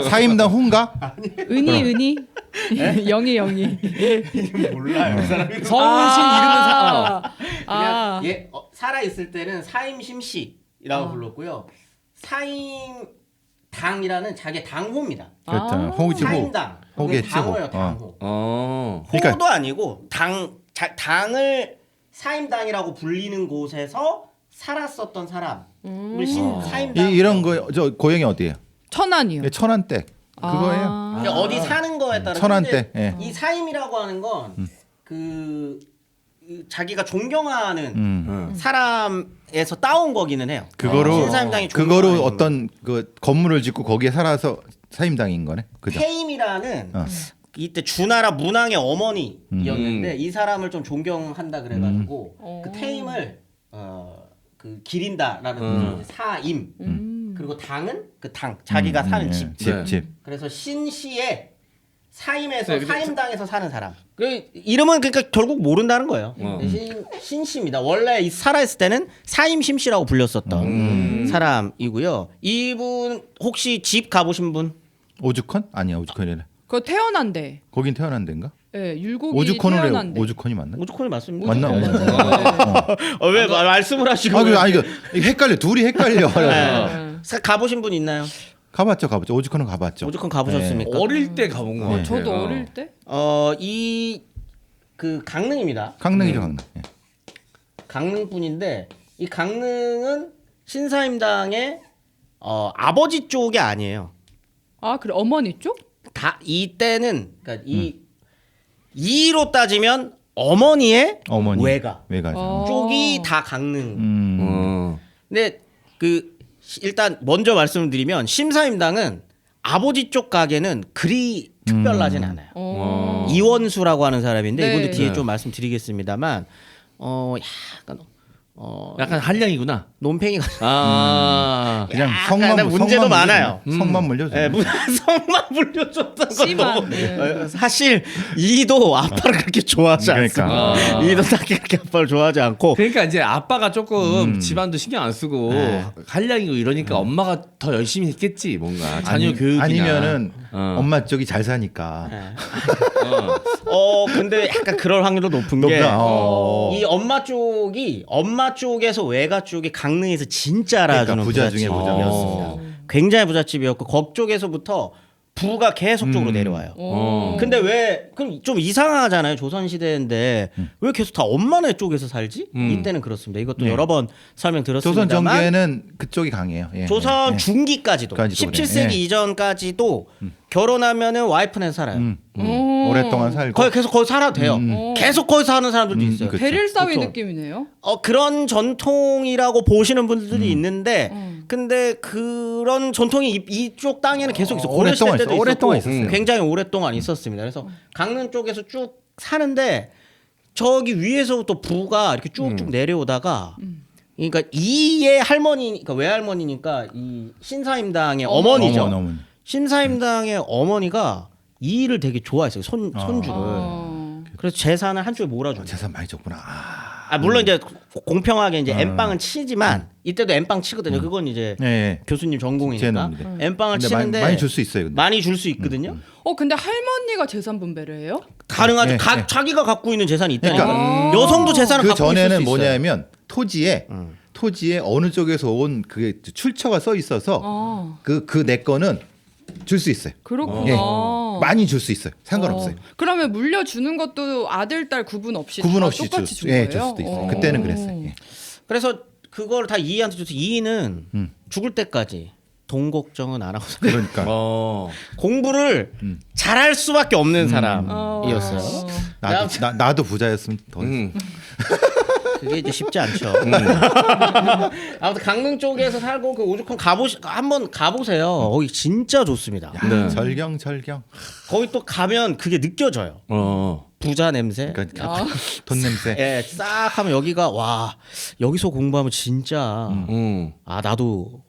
사임당 홍가? 은희. 영희 영희. 몰라요. 그 사람이. 성신 이름은 사. 아. 그냥 얘 살아 있을 때는 사임심씨라고 불렀고요. 사임당이라는 자기 당호입니다. 그렇죠. 아. 호지호. 사임당. 호겠지, 당호예요, 호. 당호. 그러니까- 호도 아니고 당을 사임당이라고 불리는 곳에서 살았었던 사람을 사임당. 이런 거 저 고향이 어디예요? 천안이요. 예, 천안댁 그거예요. 아. 그러니까 어디 사는 거에 따라 천안댁. 예. 이 사임이라고 하는 건 그 자기가 존경하는 사람에서 따온 거기는 해요. 그거로 신사임당이 그거로 존경하는 어떤 그 건물을 짓고 거기에 살아서 사임당인 거네. 그죠? 태임이라는 어. 이때 주나라 문왕의 어머니였는데 이 사람을 좀 존경한다 그래가지고 그 태임을 그 기린다라는 뜻으로 이제 사임 그리고 당은 그 당 자기가 사는 집. 네. 집. 그래서 신시의 사임에서 네, 사임당에서 사는 사람. 그 이름은 그러니까 결국 모른다는 거예요. 신시입니다. 원래 살아있을 때는 사임심씨라고 불렸었던 사람이고요. 이분 혹시 집 가보신 분? 오죽헌? 아니야, 오죽헌이래. 그거 태어난데. 거긴 태어난 데인가? 예, 율곡이 오죽헌을 태어난데. 오죽헌이 맞나? 오죽헌이 맞습니다. 맞나? 왜 말씀을 하시고? 이거 헷갈려. 둘이 헷갈려. 가보신 분 있나요? 가봤죠. 오죽헌은 가봤죠. 오죽헌 가보셨습니까? 어릴 때 가본 거 같아요. 저도 어릴 때. 이 그 강릉입니다. 강릉이죠, 강릉. 예. 강릉 분인데 이 강릉은 신사임당의 아버지 쪽이 아니에요. 아 그래 어머니 쪽? 다 이때는 그러니까 이로 따지면 어머니의 어머니. 외가 외가죠. 쪽이 다 강릉. 어. 근데 그 일단 먼저 말씀을 드리면 심사임당은 아버지 쪽 가게는 그리 특별하진 않아요. 이원수라고 하는 사람인데 네. 이분도 뒤에 네. 좀 말씀드리겠습니다만 약간 한량이구나. 논팽이가 그냥 약간 문제도 많아요. 성만 물려줘. 예, 성만 물려줬던 건 심한, 너무 네. 사실 이도 아빠를 그렇게 좋아하지 그러니까. 않습니다. 이도 딱히 그렇게 아빠를 좋아하지 않고 그러니까 이제 아빠가 조금 집안도 신경 안 쓰고 한량이고 이러니까 엄마가 더 열심히 했겠지 뭔가 자녀 교육이나 아니면은 어. 엄마 쪽이 잘 사니까. 근데 약간 그럴 확률도 높은 게 높다. 이 엄마 쪽에서 외가 쪽이 강릉에서 진짜 알아주는 그러니까 부자 중에 부잣집이었습니다. 굉장히 부잣집이었고 거쪽에서부터 부가 계속적으로 내려와요. 근데 왜 그럼 좀 이상하잖아요. 조선 시대인데 왜 계속 다 엄마네 쪽에서 살지? 이때는 그렇습니다. 이것도 네. 여러 번 조선 설명드렸습니다만 정계는 그쪽이 강해요. 예, 조선 예. 중기까지도 까지도 17세기 그래. 예. 이전까지도 결혼하면은 와이프네 살아요. 오랫동안 살고. 계속 거기 살아도 돼요. 계속 거기 사는 사람들도 있어요. 그쵸. 베릴 사위 그쵸. 느낌이네요. 그런 전통이라고 보시는 분들이 있는데 근데 그런 전통이 이쪽 땅에는 계속 있어. 고려 시대 오랫동안 때도 있어. 오랫동안 있었어요. 굉장히 오랫동안 있었습니다. 그래서 강릉 쪽에서 쭉 사는데 저기 위에서부터 부가 이렇게 쭉쭉 내려오다가 그러니까 이의 할머니, 그러니까 외할머니니까 이 신사임당의 어머니죠. 어머니. 신사임당의 어머니가 이 일을 되게 좋아했어요. 손주를. 그래서 재산을 한쪽에 몰아줘요. 재산 많이 줬구나. 물론 이제 공평하게 이제 엠빵은 치지만 이때도 엠빵 치거든요. 그건 이제 예. 교수님 제 전공이니까 놈인데. 엠빵을 근데 치는데 많이 줄 수 있어요. 근데. 많이 줄 수 있거든요. 근데 할머니가 재산 분배를 해요? 가능하죠. 예, 예. 자기가 갖고 있는 재산이 있다니까. 그러니까 여성도 재산을 그 갖고 있을 수 전에는 있어요. 뭐냐면 토지에 어느 쪽에서 온 그게 출처가 써 있어서 그 내 거는 줄 수 있어요. 그렇구나. 예. 많이 줄 수 있어요. 상관없어요. 그러면 물려주는 것도 아들 딸 구분 없이 구분 다 없이 똑같이 준 줄 거예요? 수도 있어요. 그때는 그랬어요. 예. 그래서 그걸 다 이이한테 줘서 이이는 죽을 때까지 돈 걱정은 안 하고 그러니까 공부를 잘할 수밖에 없는 사람이었어요. 나도 부자였으면 더. 그게 이제 쉽지 않죠. 아무튼 강릉 쪽에서 살고 그 오죽헌 한번 가보세요. 거기 진짜 좋습니다. 네. 절경. 거기 또 가면 그게 느껴져요. 부자 냄새. 그러니까 돈 냄새. 예, 싹 하면 여기가 와 여기서 공부하면 진짜 나도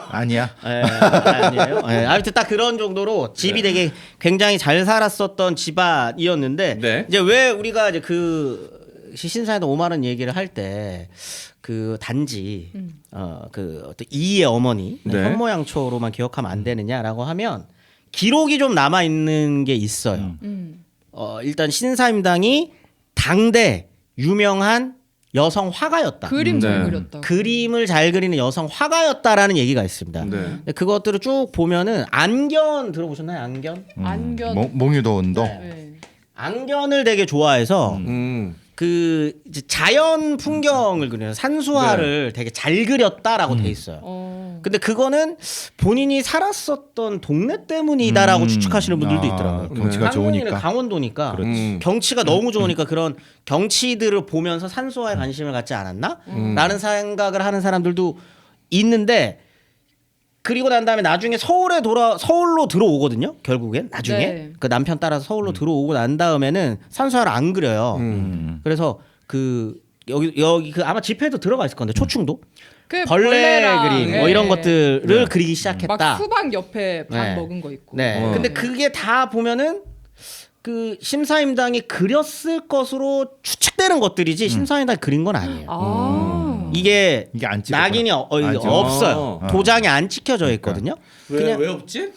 아니야. 아니에요. 예, 아무튼 딱 그런 정도로 집이 되게 굉장히 잘 살았었던 집안이었는데 네. 이제 왜 우리가 이제 그 신사에도 5만 원 얘기를 할 때 그 단지 그 어떤 이의 어머니 네. 현모양초로만 기억하면 안 되느냐라고 하면 기록이 좀 남아 있는 게 있어요. 일단 신사임당이 당대 유명한 여성 화가였다. 그림 잘 네. 그렸다. 그림을 잘 그리는 여성 화가였다라는 얘기가 있습니다. 네. 근데 그것들을 쭉 보면은 안견 들어보셨나요? 안견? 안견. 몽유도운도. 네. 안견을 되게 좋아해서 음. 그 이제 자연 풍경을 그리는 산수화를 되게 잘 그렸다라고 돼 있어요. 근데 그거는 본인이 살았었던 동네 때문이다라고 추측하시는 분들도 있더라고요. 경치가 한국인은 좋으니까. 강원도니까 그렇지. 경치가 너무 좋으니까 그런 경치들을 보면서 산수화에 관심을 갖지 않았나? 라는 생각을 하는 사람들도 있는데 그리고 난 다음에 나중에 서울로 들어오거든요. 결국엔 나중에 네. 그 남편 따라서 서울로 들어오고 난 다음에는 산수화를 안 그려요. 그래서 여기 그 아마 집회도 들어가 있을 건데 초충도 그 벌레 벌레랑, 그림 네. 뭐 이런 것들을 그리기 시작했다. 막 수박 옆에 밥 네. 먹은 거 있고. 네. 근데 그게 다 보면은 그 심사임당이 그렸을 것으로 추측되는 것들이지 심사임당이 그린 건 아니에요. 이게 안 찍었구나. 낙인이 안 찍어. 없어요. 도장이 안 찍혀져 있거든요. 그냥 왜 없지?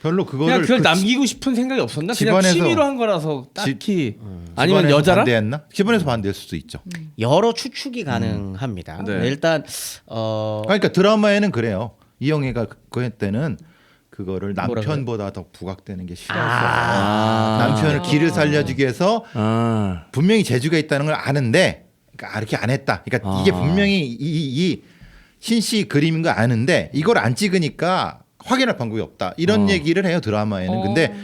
별로 그냥 그거를 그걸 남기고 싶은 생각이 없었나? 그냥 집안에서- 취미로 한 거라서 딱히 아니면 집안에서 여자랑? 반대했나? 집안에서 반대할 수도 있죠. 여러 추측이 가능합니다. 네. 일단 그러니까 드라마에는 그래요. 이영애가 그 때는 그거를 남편보다 더 부각되는 게 싫어서 남편을 길을 살려주기 위해서 아. 분명히 재주가 있다는 걸 아는데 그러니까 이렇게 안 했다. 그러니까 이게 분명히 이 신씨 그림인 거 아는데 이걸 안 찍으니까 확인할 방법이 없다. 이런 얘기를 해요 드라마에는. 근데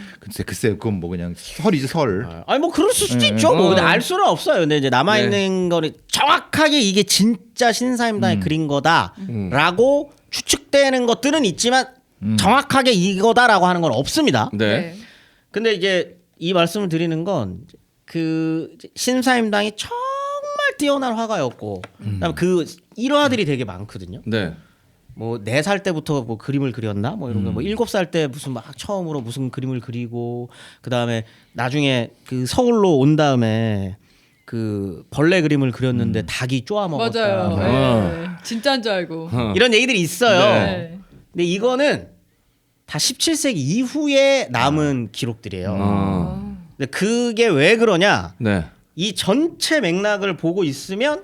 글쎄 그건 뭐 그냥 설이지 설. 아니 뭐 그럴 수도 있죠. 뭐 근데 알 수는 없어요. 근데 이제 남아 있는 거를 정확하게 이게 진짜 신사임당이 그린 거다라고 추측되는 것들은 있지만 정확하게 이거다라고 하는 건 없습니다. 네. 근데 이제 이 말씀을 드리는 건 그 신사임당이 정말 뛰어난 화가였고 그다음에 그 일화들이 되게 많거든요. 네. 뭐 4살 때부터 뭐 그림을 그렸나 뭐 이런 거 뭐 7살 때 무슨 막 처음으로 무슨 그림을 그리고 그다음에 나중에 그 서울로 온 다음에 그 벌레 그림을 그렸는데 닭이 쪼아 먹었다. 맞아요. 뭐 네. 진짜인 줄 알고. 이런 얘기들이 있어요. 네. 근데 이거는 다 17세기 이후에 남은 기록들이에요. 근데 그게 왜 그러냐? 네. 이 전체 맥락을 보고 있으면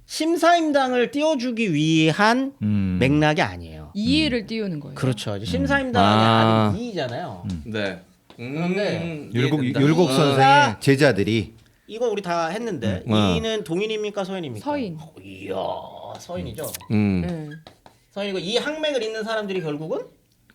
심사임당을 띄워주기 위한 맥락이 아니에요. 이의를 띄우는 거예요. 그렇죠. 이제 심사임당의 아. 아들이 2이잖아요. 네. 그런데 율곡 선생의 제자들이 이거 우리 다 했는데 어. 2는 동인입니까 서인입니까? 서인. 이야 서인이죠. 네. 서인이고 이 항맥을 잇는 사람들이 결국은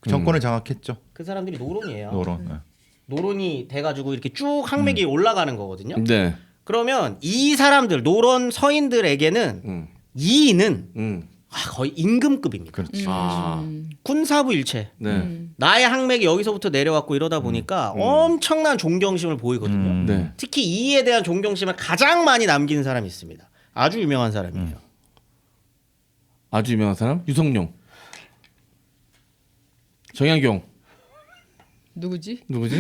정권을 장악했죠. 그 사람들이 노론이에요. 노론. 노론이 돼가지고 이렇게 쭉 항맥이 올라가는 거거든요. 네. 그러면 이 사람들 노론 서인들에게는 2는 거의 임금급입니다. 그렇지. 군사부 일체. 네. 나의 항맥이 여기서부터 내려왔고 이러다 보니까 엄청난 존경심을 보이거든요. 네. 특히 이에 대한 존경심을 가장 많이 남긴 사람이 있습니다. 아주 유명한 사람이에요. 아주 유명한 사람? 유성룡. 정약용. 누구지? 누구지?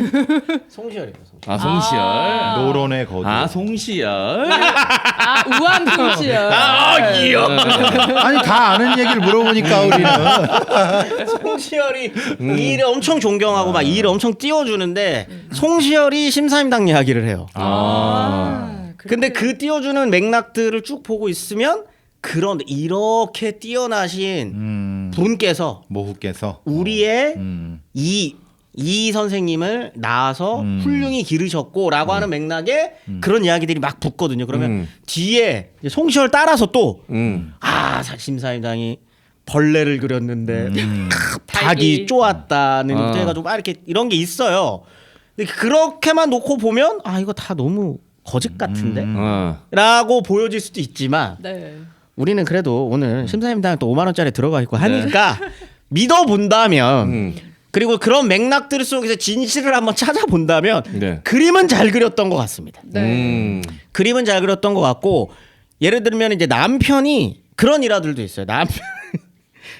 송시열입니다. 송시열. 아, 송시열. 노론의 거주. 아, 송시열. 아 우암 송시열. 아니 다 아는 얘기를 물어보니까 우리는 송시열이 이 일을 엄청 존경하고 막 이 일을 엄청 띄워주는데 송시열이 심사임당 이야기를 해요. 근데 그 띄워주는 맥락들을 쭉 보고 있으면 그런 이렇게 뛰어나신 분께서 모후께서 우리의 이 선생님을 낳아서 훌륭히 기르셨고라고 하는 맥락에 그런 이야기들이 막 붙거든요. 그러면 뒤에 이제 송시열 따라서 또 심사임당이 벌레를 그렸는데 닭이 쪼았다는 것도 해가지고 막 이렇게 이런 게 있어요. 근데 그렇게만 놓고 보면 이거 다 너무 거짓 같은데? 라고 보여질 수도 있지만 네. 우리는 그래도 오늘 심사임당 또 5만 원짜리 들어가 있고 하니까 믿어본다면 그리고 그런 맥락들 속에서 진실을 한번 찾아본다면 네. 그림은 잘 그렸던 것 같습니다. 네. 그림은 잘 그렸던 것 같고 예를 들면 이제 남편이 그런 일화들도 있어요.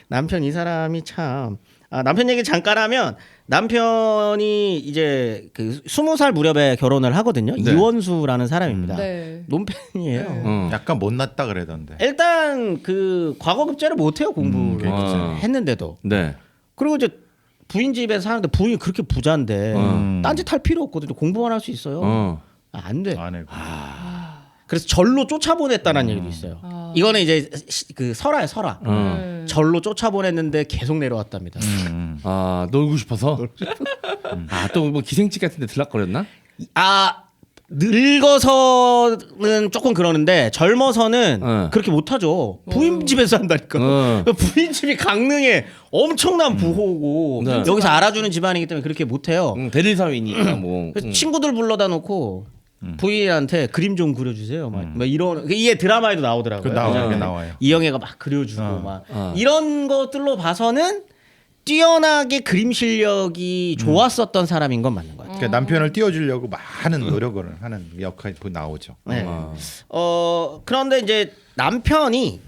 남편 이 사람이 참 남편 얘기 잠깐 하면 남편이 이제 그 20살 무렵에 결혼을 하거든요. 네. 이원수라는 사람입니다. 네. 논팽이에요. 약간 못났다 그러던데. 일단 그 과거 급제를 못 해요 공부를 그렇죠. 했는데도. 네. 그리고 이제 부인 집에서 사는데 부인이 그렇게 부자인데 딴짓할 필요 없거든요. 공부만 할 수 있어요. 안 돼. 안 해고. 그래서 절로 쫓아보냈다는 얘기도 있어요. 이거는 이제 그 설화예요, 설화. 절로 쫓아보냈는데 계속 내려왔답니다. 아 놀고 싶어서. 아 또 뭐 기생집 같은데 들락거렸나? 아 늙어서는 조금 그러는데 젊어서는 그렇게 못하죠. 부인 집에서 한다니까. 부인 집이 강릉에 엄청난 부호고 네. 여기서 알아주는 집안이기 때문에 그렇게 못해요. 대리사위니까 뭐. 그래서 친구들 불러다 놓고 부인한테 그림 좀 그려주세요. 막 이런 이게 드라마에도 나오더라고요. 나와요. 이영애가 막 그려주고 막 이런 것들로 봐서는 뛰어나게 그림 실력이 좋았었던 사람인 건 맞는 것 같아요. 그러니까 남편을 띄워주려고 많은 노력을 하는 역할이 나오죠. 네. 그런데 이제 남편이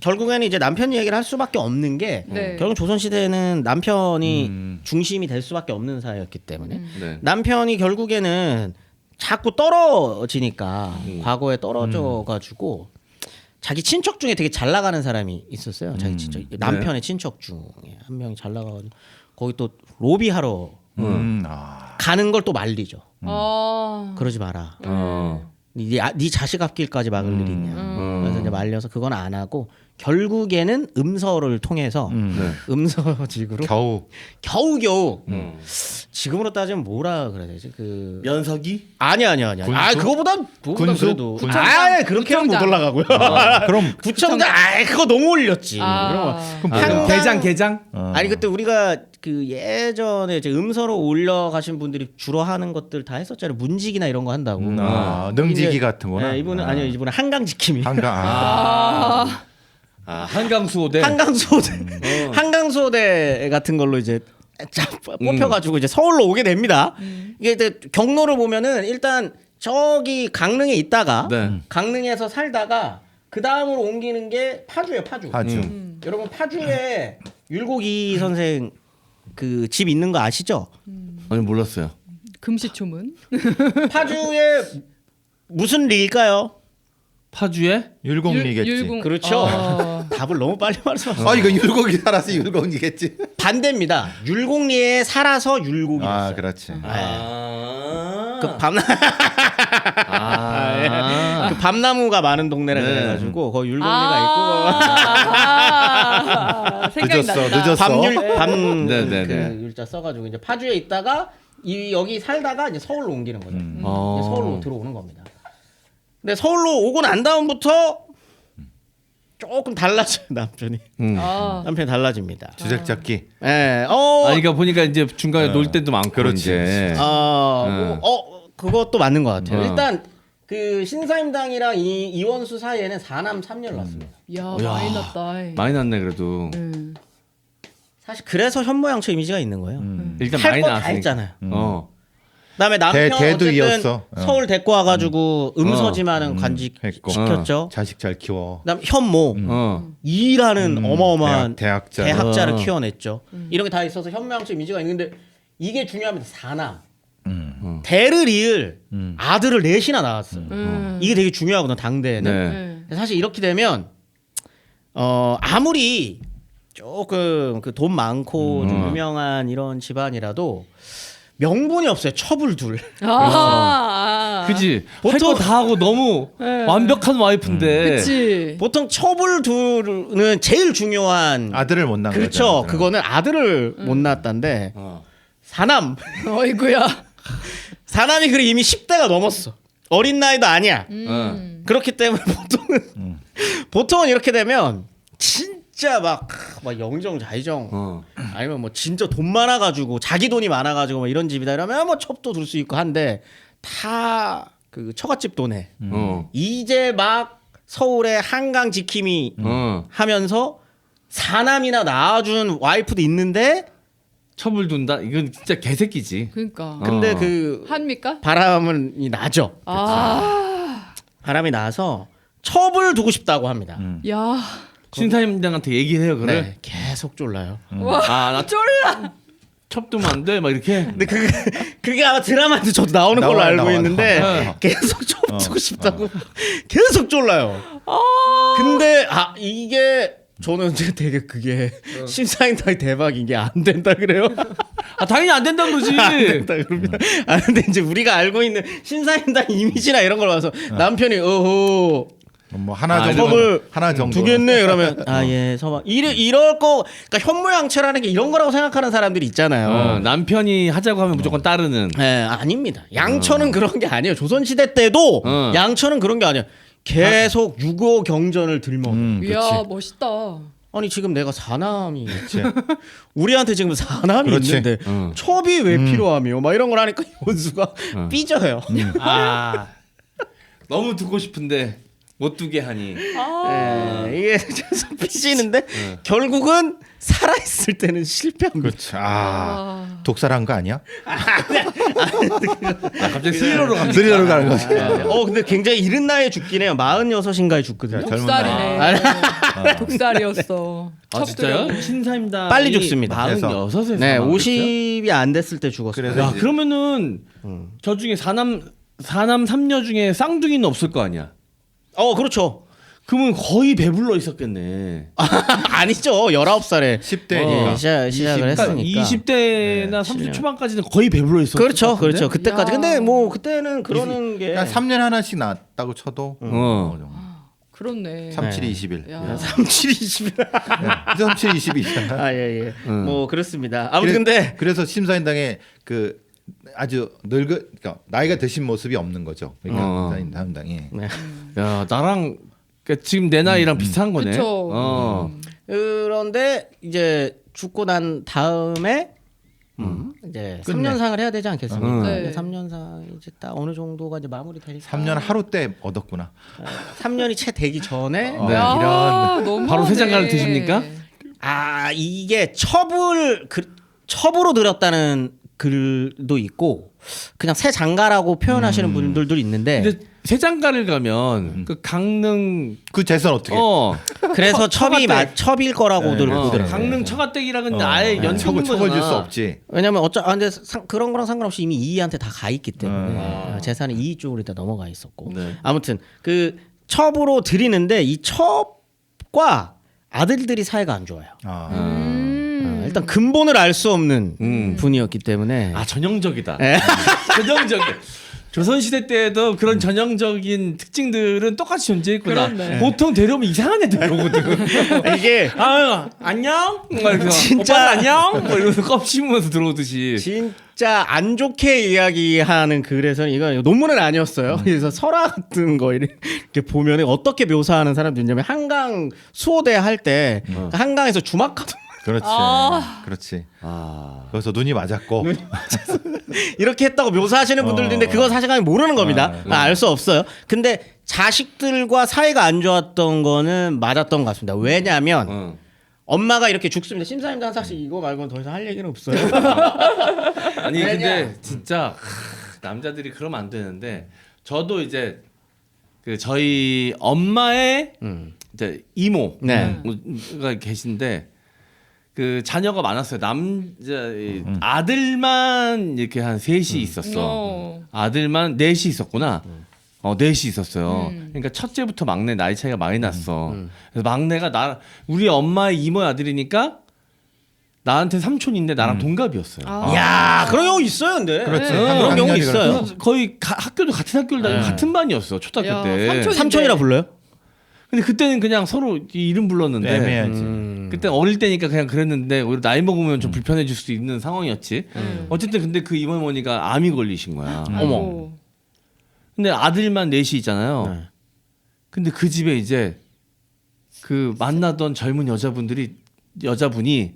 결국에는 이제 남편 얘기를 할 수밖에 없는 게 네. 결국 조선 시대에는 남편이 중심이 될 수밖에 없는 사회였기 때문에 네. 남편이 결국에는 자꾸 떨어지니까 과거에 떨어져가지고 자기 친척 중에 되게 잘 나가는 사람이 있었어요. 자기 친척 남편의 친척 중에 한 명이 잘 나가가지고 거기 또 로비하러 가는 걸 또 말리죠. 그러지 마라. 네 자식 앞길까지 막을 일이 있냐. 그래서 이제 말려서 그건 안 하고 결국에는 음서를 통해서 음서직으로 겨우겨우 지금으로 따지면 뭐라 그래야 되지? 그 면석이? 아니야. 군수? 그거보단 군수? 그래도 군수? 그렇게는 못 구청장. 올라가고요. 그럼 구청장 그거 너무 올렸지. 그럼 게장? 아니 그때 우리가 그 예전에 이제 음서로 올려가신 분들이 주로 하는 것들 다 했었잖아요. 문직이나 이런 거 한다고. 능지기 같은 거나. 네, 이분은 한강 지킴이. 한강수호대. 한강수호대 같은 걸로 이제 뽑혀가지고 이제 서울로 오게 됩니다. 이게 이제 경로를 보면은 일단 저기 강릉에 있다가 강릉에서 살다가 그 다음으로 옮기는 게 파주예요. 파주. 여러분 파주에 율곡이 선생 그 집 있는 거 아시죠? 아니 몰랐어요. 금시초문. 파주에 무슨 리일까요? 파주에? 율곡리겠지. 율곡. 그렇죠. 답을 너무 빨리 말씀하셨어요. 이거 율곡이 살아서 율곡이겠지. 반대입니다. 율곡리에 살아서 율곡이 됐어요. 그렇지. 그 밤나무가 많은 동네라 그래가지고 거기 율곡리가 생각이 난다. 늦었어. 밤 네네네. 그 율자 써가지고 이제 파주에 있다가 여기 살다가 이제 서울로 옮기는 거죠. 이제 서울로 들어오는 겁니다. 근데 서울로 오고 난 다음부터 조금 달라져요 남편이. 남편이 달라집니다. 주책 잡기. 예. 그러니까 보니까 이제 중간에 놀 때도 많고 그렇지. 이제. 그것도 맞는 것 같아요. 일단 그 신사임당이랑 이원수 사이에는 4남 3녀를 낳습니다. 야 많이 났다. 많이 났네 그래도. 사실 그래서 현모양처 이미지가 있는 거예요. 일단 할 많이 거 다 나왔으니까. 했잖아요. 그다음에 남편 대도 어쨌든 이었어. 서울 데리고 와가지고 음서지만은 했고. 시켰죠. 자식 잘 키워. 그다음 현모 이라는 어마어마한 대학자. 대학자를 키워냈죠. 이런 게 다 있어서 현모양처 이미지가 있는데 이게 중요합니다. 4남. 대를 이을 아들을 넷이나 낳았어요. 이게 되게 중요하거든 당대에는. 사실 이렇게 되면 아무리 조금 그 돈 많고 좀 유명한 이런 집안이라도 명분이 없어요. 첩을둘. 그지. 보통- 할 거 다 하고 너무 완벽한 와이프인데. 그치. 보통 첩을둘은 제일 중요한 아들을 못 낳은 거죠. 그렇죠. 그거는 아들을 못 낳았다는데 사남. 어이구야. 사남이 그래 이미 10대가 넘었어. 어린 나이도 아니야. 그렇기 때문에 보통은 이렇게 되면 진짜 막 영정자의정 아니면 뭐 진짜 돈 많아가지고 자기 돈이 많아가지고 뭐 이런 집이다 이러면 뭐 첩도 둘 수 있고 한데 다 그 처갓집 돈에 이제 막 서울에 한강 지킴이 하면서 사남이나 낳아준 와이프도 있는데 첩을 둔다. 이건 진짜 개새끼지. 그러니까. 근데 그 합니까? 바람이 나죠. 바람이 나서 첩을 두고 싶다고 합니다. 야. 신사임당한테 얘기해요 그래. 네, 계속 졸라요. 나 쫄라. 첩 두면 안 돼. 막 이렇게. 근데 그게 아마 드라마에도 저도 나오는 걸로 나와요, 알고 나와요. 있는데 계속 첩 두고 싶다고 계속 졸라요. 근데 이게 저는 이제 되게 그게 심사임당이 대박인 게 안 된다 그래요. 아 당연히 안 된다 그러지. 안 된다 그러면 아 근데 이제 우리가 알고 있는 심사임당 이미지나 이런 걸 봐서 남편이 어허 뭐 하나 아, 정도 컵을 하나 정도 두겠네 그러면 아예 서방 이럴 거 그러니까 현모양처라는 게 이런 거라고 생각하는 사람들이 있잖아요. 남편이 하자고 하면 무조건 따르는. 네, 아닙니다. 양천은 그런 게 아니에요. 조선시대 때도 양천은 그런 게 아니에요. 계속 유교 경전을 들먹. 이야 그렇지. 멋있다. 아니 지금 내가 사남이 우리한테 지금 사남이 그렇지. 있는데 첩이 왜 필요하며 막 이런 걸 하니까 원수가 삐져요. 아 너무 두고 싶은데 못 두게 하니. 네, 이게 계속 삐지는데 결국은 살아있을 때는 실패합니다. 그렇죠. 독살한 거 아니야? 갑자기 스리러로 갑니다. 스리러로 가는 거지. 근데 굉장히 이른 나이에 죽긴 해요. 46인가에 죽거든요. 젊은 나이. 독살이네. 독살이었어. 아 진짜요? 신사임당 빨리 죽습니다. 46에서 네, 50이 안 됐을 때 죽었어요. 그래서 야 이제- 그러면은 저 중에 사남 3녀 중에 쌍둥이는 없을 거 아니야. 그렇죠. 그러면 거의 배불러 있었겠네. 아니죠. 19살에 10대니까. 시작을 했으니까. 20대나 30대 초반까지는 거의 배불러 있었을 그렇죠. 것 같은데? 그렇죠. 그때까지. 야. 근데 뭐 그때는 그러는 게 그러니까 3년 하나씩 낳았다고 쳐도 그렇네. 37, 21. 야. 37, 20. 37, 22잖아. 아, 예, 예. 뭐 그렇습니다. 아무튼 근데 그래서 심사임당에 그 아주 그러니까 나이가 드신 모습이 없는 거죠. 그러니까 심사임당이. 네. 야 나랑 그러니까 지금 내 나이랑 비슷한 거네. 그쵸. 그런데 이제 죽고 난 다음에 이제 끝내. 3년상을 해야 되지 않겠습니까? 네. 네. 3년상 이제 딱 어느 정도가 이제 마무리되니까 3년 하루 때 얻었구나. 3년이 채 되기 전에 네. 야, 너무하네. 바로 세장가를 드십니까? 이게 첩으로 들였다는 글도 있고 그냥 새 장가라고 표현하시는 분들도 있는데 근데 세장가를 가면 그 강릉 그 재산 어떻게? 그래서 첩이 처가댁. 첩일 거라고들 보더라고요. 강릉 처가댁이랑은 아예 연척인 척을 줄 수 거잖아. 없지. 왜냐면 근데 그런 거랑 상관없이 이미 이희한테 다 가 있기 때문에 재산이 이희 쪽으로 다 넘어가 있었고 네. 아무튼 그 첩으로 드리는데 이 첩과 아들들이 사이가 안 좋아요. 일단 근본을 알 수 없는 분이었기 때문에 아 전형적이다. 예. 전형적. 조선시대 때에도 그런 전형적인 특징들은 똑같이 존재했구나. 그렇네. 보통 데려오면 이상한 애들 들어오거든. 이게 안녕? 막 이러면서 진짜. 오빠 안녕? 막 이러면서 껍씹으면서 들어오듯이. 진짜 안 좋게 이야기하는 글에서는 이건 논문은 아니었어요. 그래서 설화 같은 거 이렇게 보면 어떻게 묘사하는 사람도 있냐면 한강 수호대 할 때 한강에서 주막하던 그렇지. 아. 그렇지. 그래서 눈이 맞았고. 이렇게 했다고 묘사하시는 분들도 있는데 그거 사실은 모르는 겁니다. 알 수 없어요. 근데 자식들과 사이가 안 좋았던 거는 맞았던 것 같습니다. 왜냐하면 엄마가 이렇게 죽습니다. 심사임당 사실 이거 말고는 더 이상 할 얘기는 없어요. 아니 근데 진짜 남자들이 그러면 안 되는데 저도 이제 그 저희 엄마의 이제 이모가 네. 계신데 그 자녀가 많았어요. 아들만 이렇게 한 셋이 있었어. 아들만 넷이 있었구나. 넷이 있었어요. 그러니까 첫째부터 막내 나이 차이가 많이 났어. 그래서 막내가 우리 엄마의 이모의 아들이니까 나한테 삼촌인데 나랑 동갑이었어요. 야 그런 경우 있어요, 근데. 그렇지. 네, 한국 그런 경우 학년이 있어요. 그렇죠. 거의 학교도 같은 학교를 다니고 같은 반이었어 초등학교 야, 때. 삼촌인데. 삼촌이라 불러요? 근데 그때는 그냥 서로 이름 불렀는데 애매하지. 그때 어릴 때니까 그냥 그랬는데 오히려 나이 먹으면 좀 불편해질 수도 있는 상황이었지. 어쨌든 근데 그 이모머니가 암이 걸리신 거야. 어머. 근데 아들만 넷이 있잖아요. 네. 근데 그 집에 이제 그 만나던 젊은 여자분이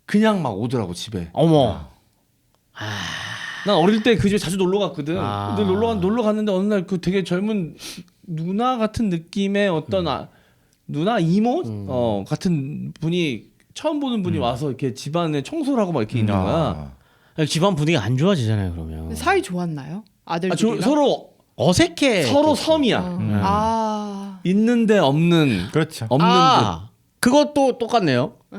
그냥 막 오더라고 집에. 어머. 난 어릴 때 그 집에 자주 놀러 갔거든. 아. 근데 놀러 갔는데 어느 날 그 되게 젊은 누나 같은 느낌의 어떤 누나 이모 같은 분이 처음 보는 분이 와서 이렇게 집안에 청소를 하고 막 이렇게 있는 거야. 집안 분위기 안 좋아지잖아요, 그러면. 사이 좋았나요? 아들들이랑? 서로 어색해. 서로 섬이야. 있는데 없는 그렇죠. 없는 그것도 똑같네요. 네.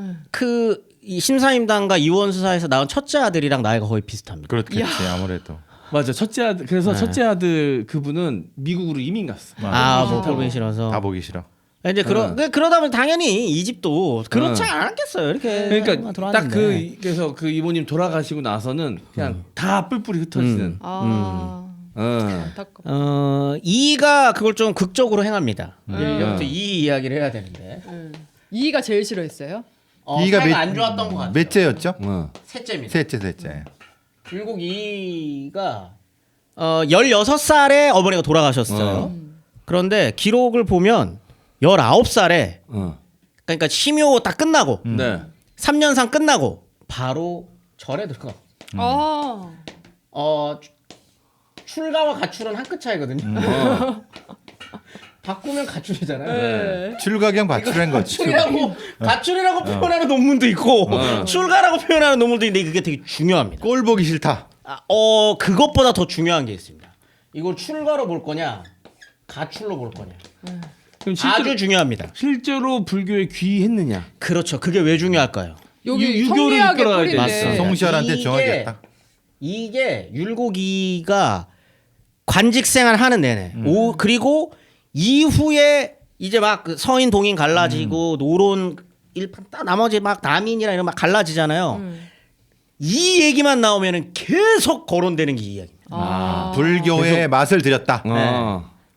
이 심사임당과 이원수사에서 낳은 첫째 아들이랑 나이가 거의 비슷합니다. 그렇겠지 아무래도. 맞아 첫째 아들 그래서 첫째 아들 그분은 미국으로 이민 갔어. 못 보기 싫어서. 다 보기 싫어. 이제 그러다 보면 당연히 이 집도 그렇지 않았겠어요. 이렇게 그러니까 딱 그래서 그 이모님 돌아가시고 나서는 그냥 다 뿔뿔이 흩어지는. 안타깝다. 이가 그걸 좀 극적으로 행합니다. 여기부터 이 이야기를 해야 되는데. 이가 제일 싫어했어요? 이가 사이가 안 좋았던 것 같아요. 몇째였죠? 셋째입니다. 셋째. 율곡 이가 16살에 어머니가 돌아가셨어요. 그런데 기록을 보면 19살에 그러니까 심요 딱 끝나고 네. 3년상 끝나고 바로 절에 들어가. 출가와 가출은 한 끗 차이거든요. 바꾸면 가출이잖아요. 네. 출가경 가출한 거지. 가출이라고 표현하는 논문도 있고 출가라고 표현하는 논문도 있는데 그게 되게 중요합니다. 꼴 보기 싫다. 그것보다 더 중요한 게 있습니다. 이걸 출가로 볼 거냐, 가출로 볼 거냐. 그럼 아주 중요합니다. 실제로 불교에 귀했느냐? 그렇죠. 그게 왜 중요할까요? 여기 유교를 성리학의 이끌어야 뿌리인데. 맞습니다. 성시할한테 이게- 정하겠다. 이게 율곡이가 관직 생활하는 내내 그리고 이후에 이제 막그 서인 동인 갈라지고 노론 일판 딱 나머지 막 남인이랑 이런 막 갈라지잖아요. 이 얘기만 나오면은 계속 거론되는 게 이 이야기입니다. 불교의 맛을 들였다.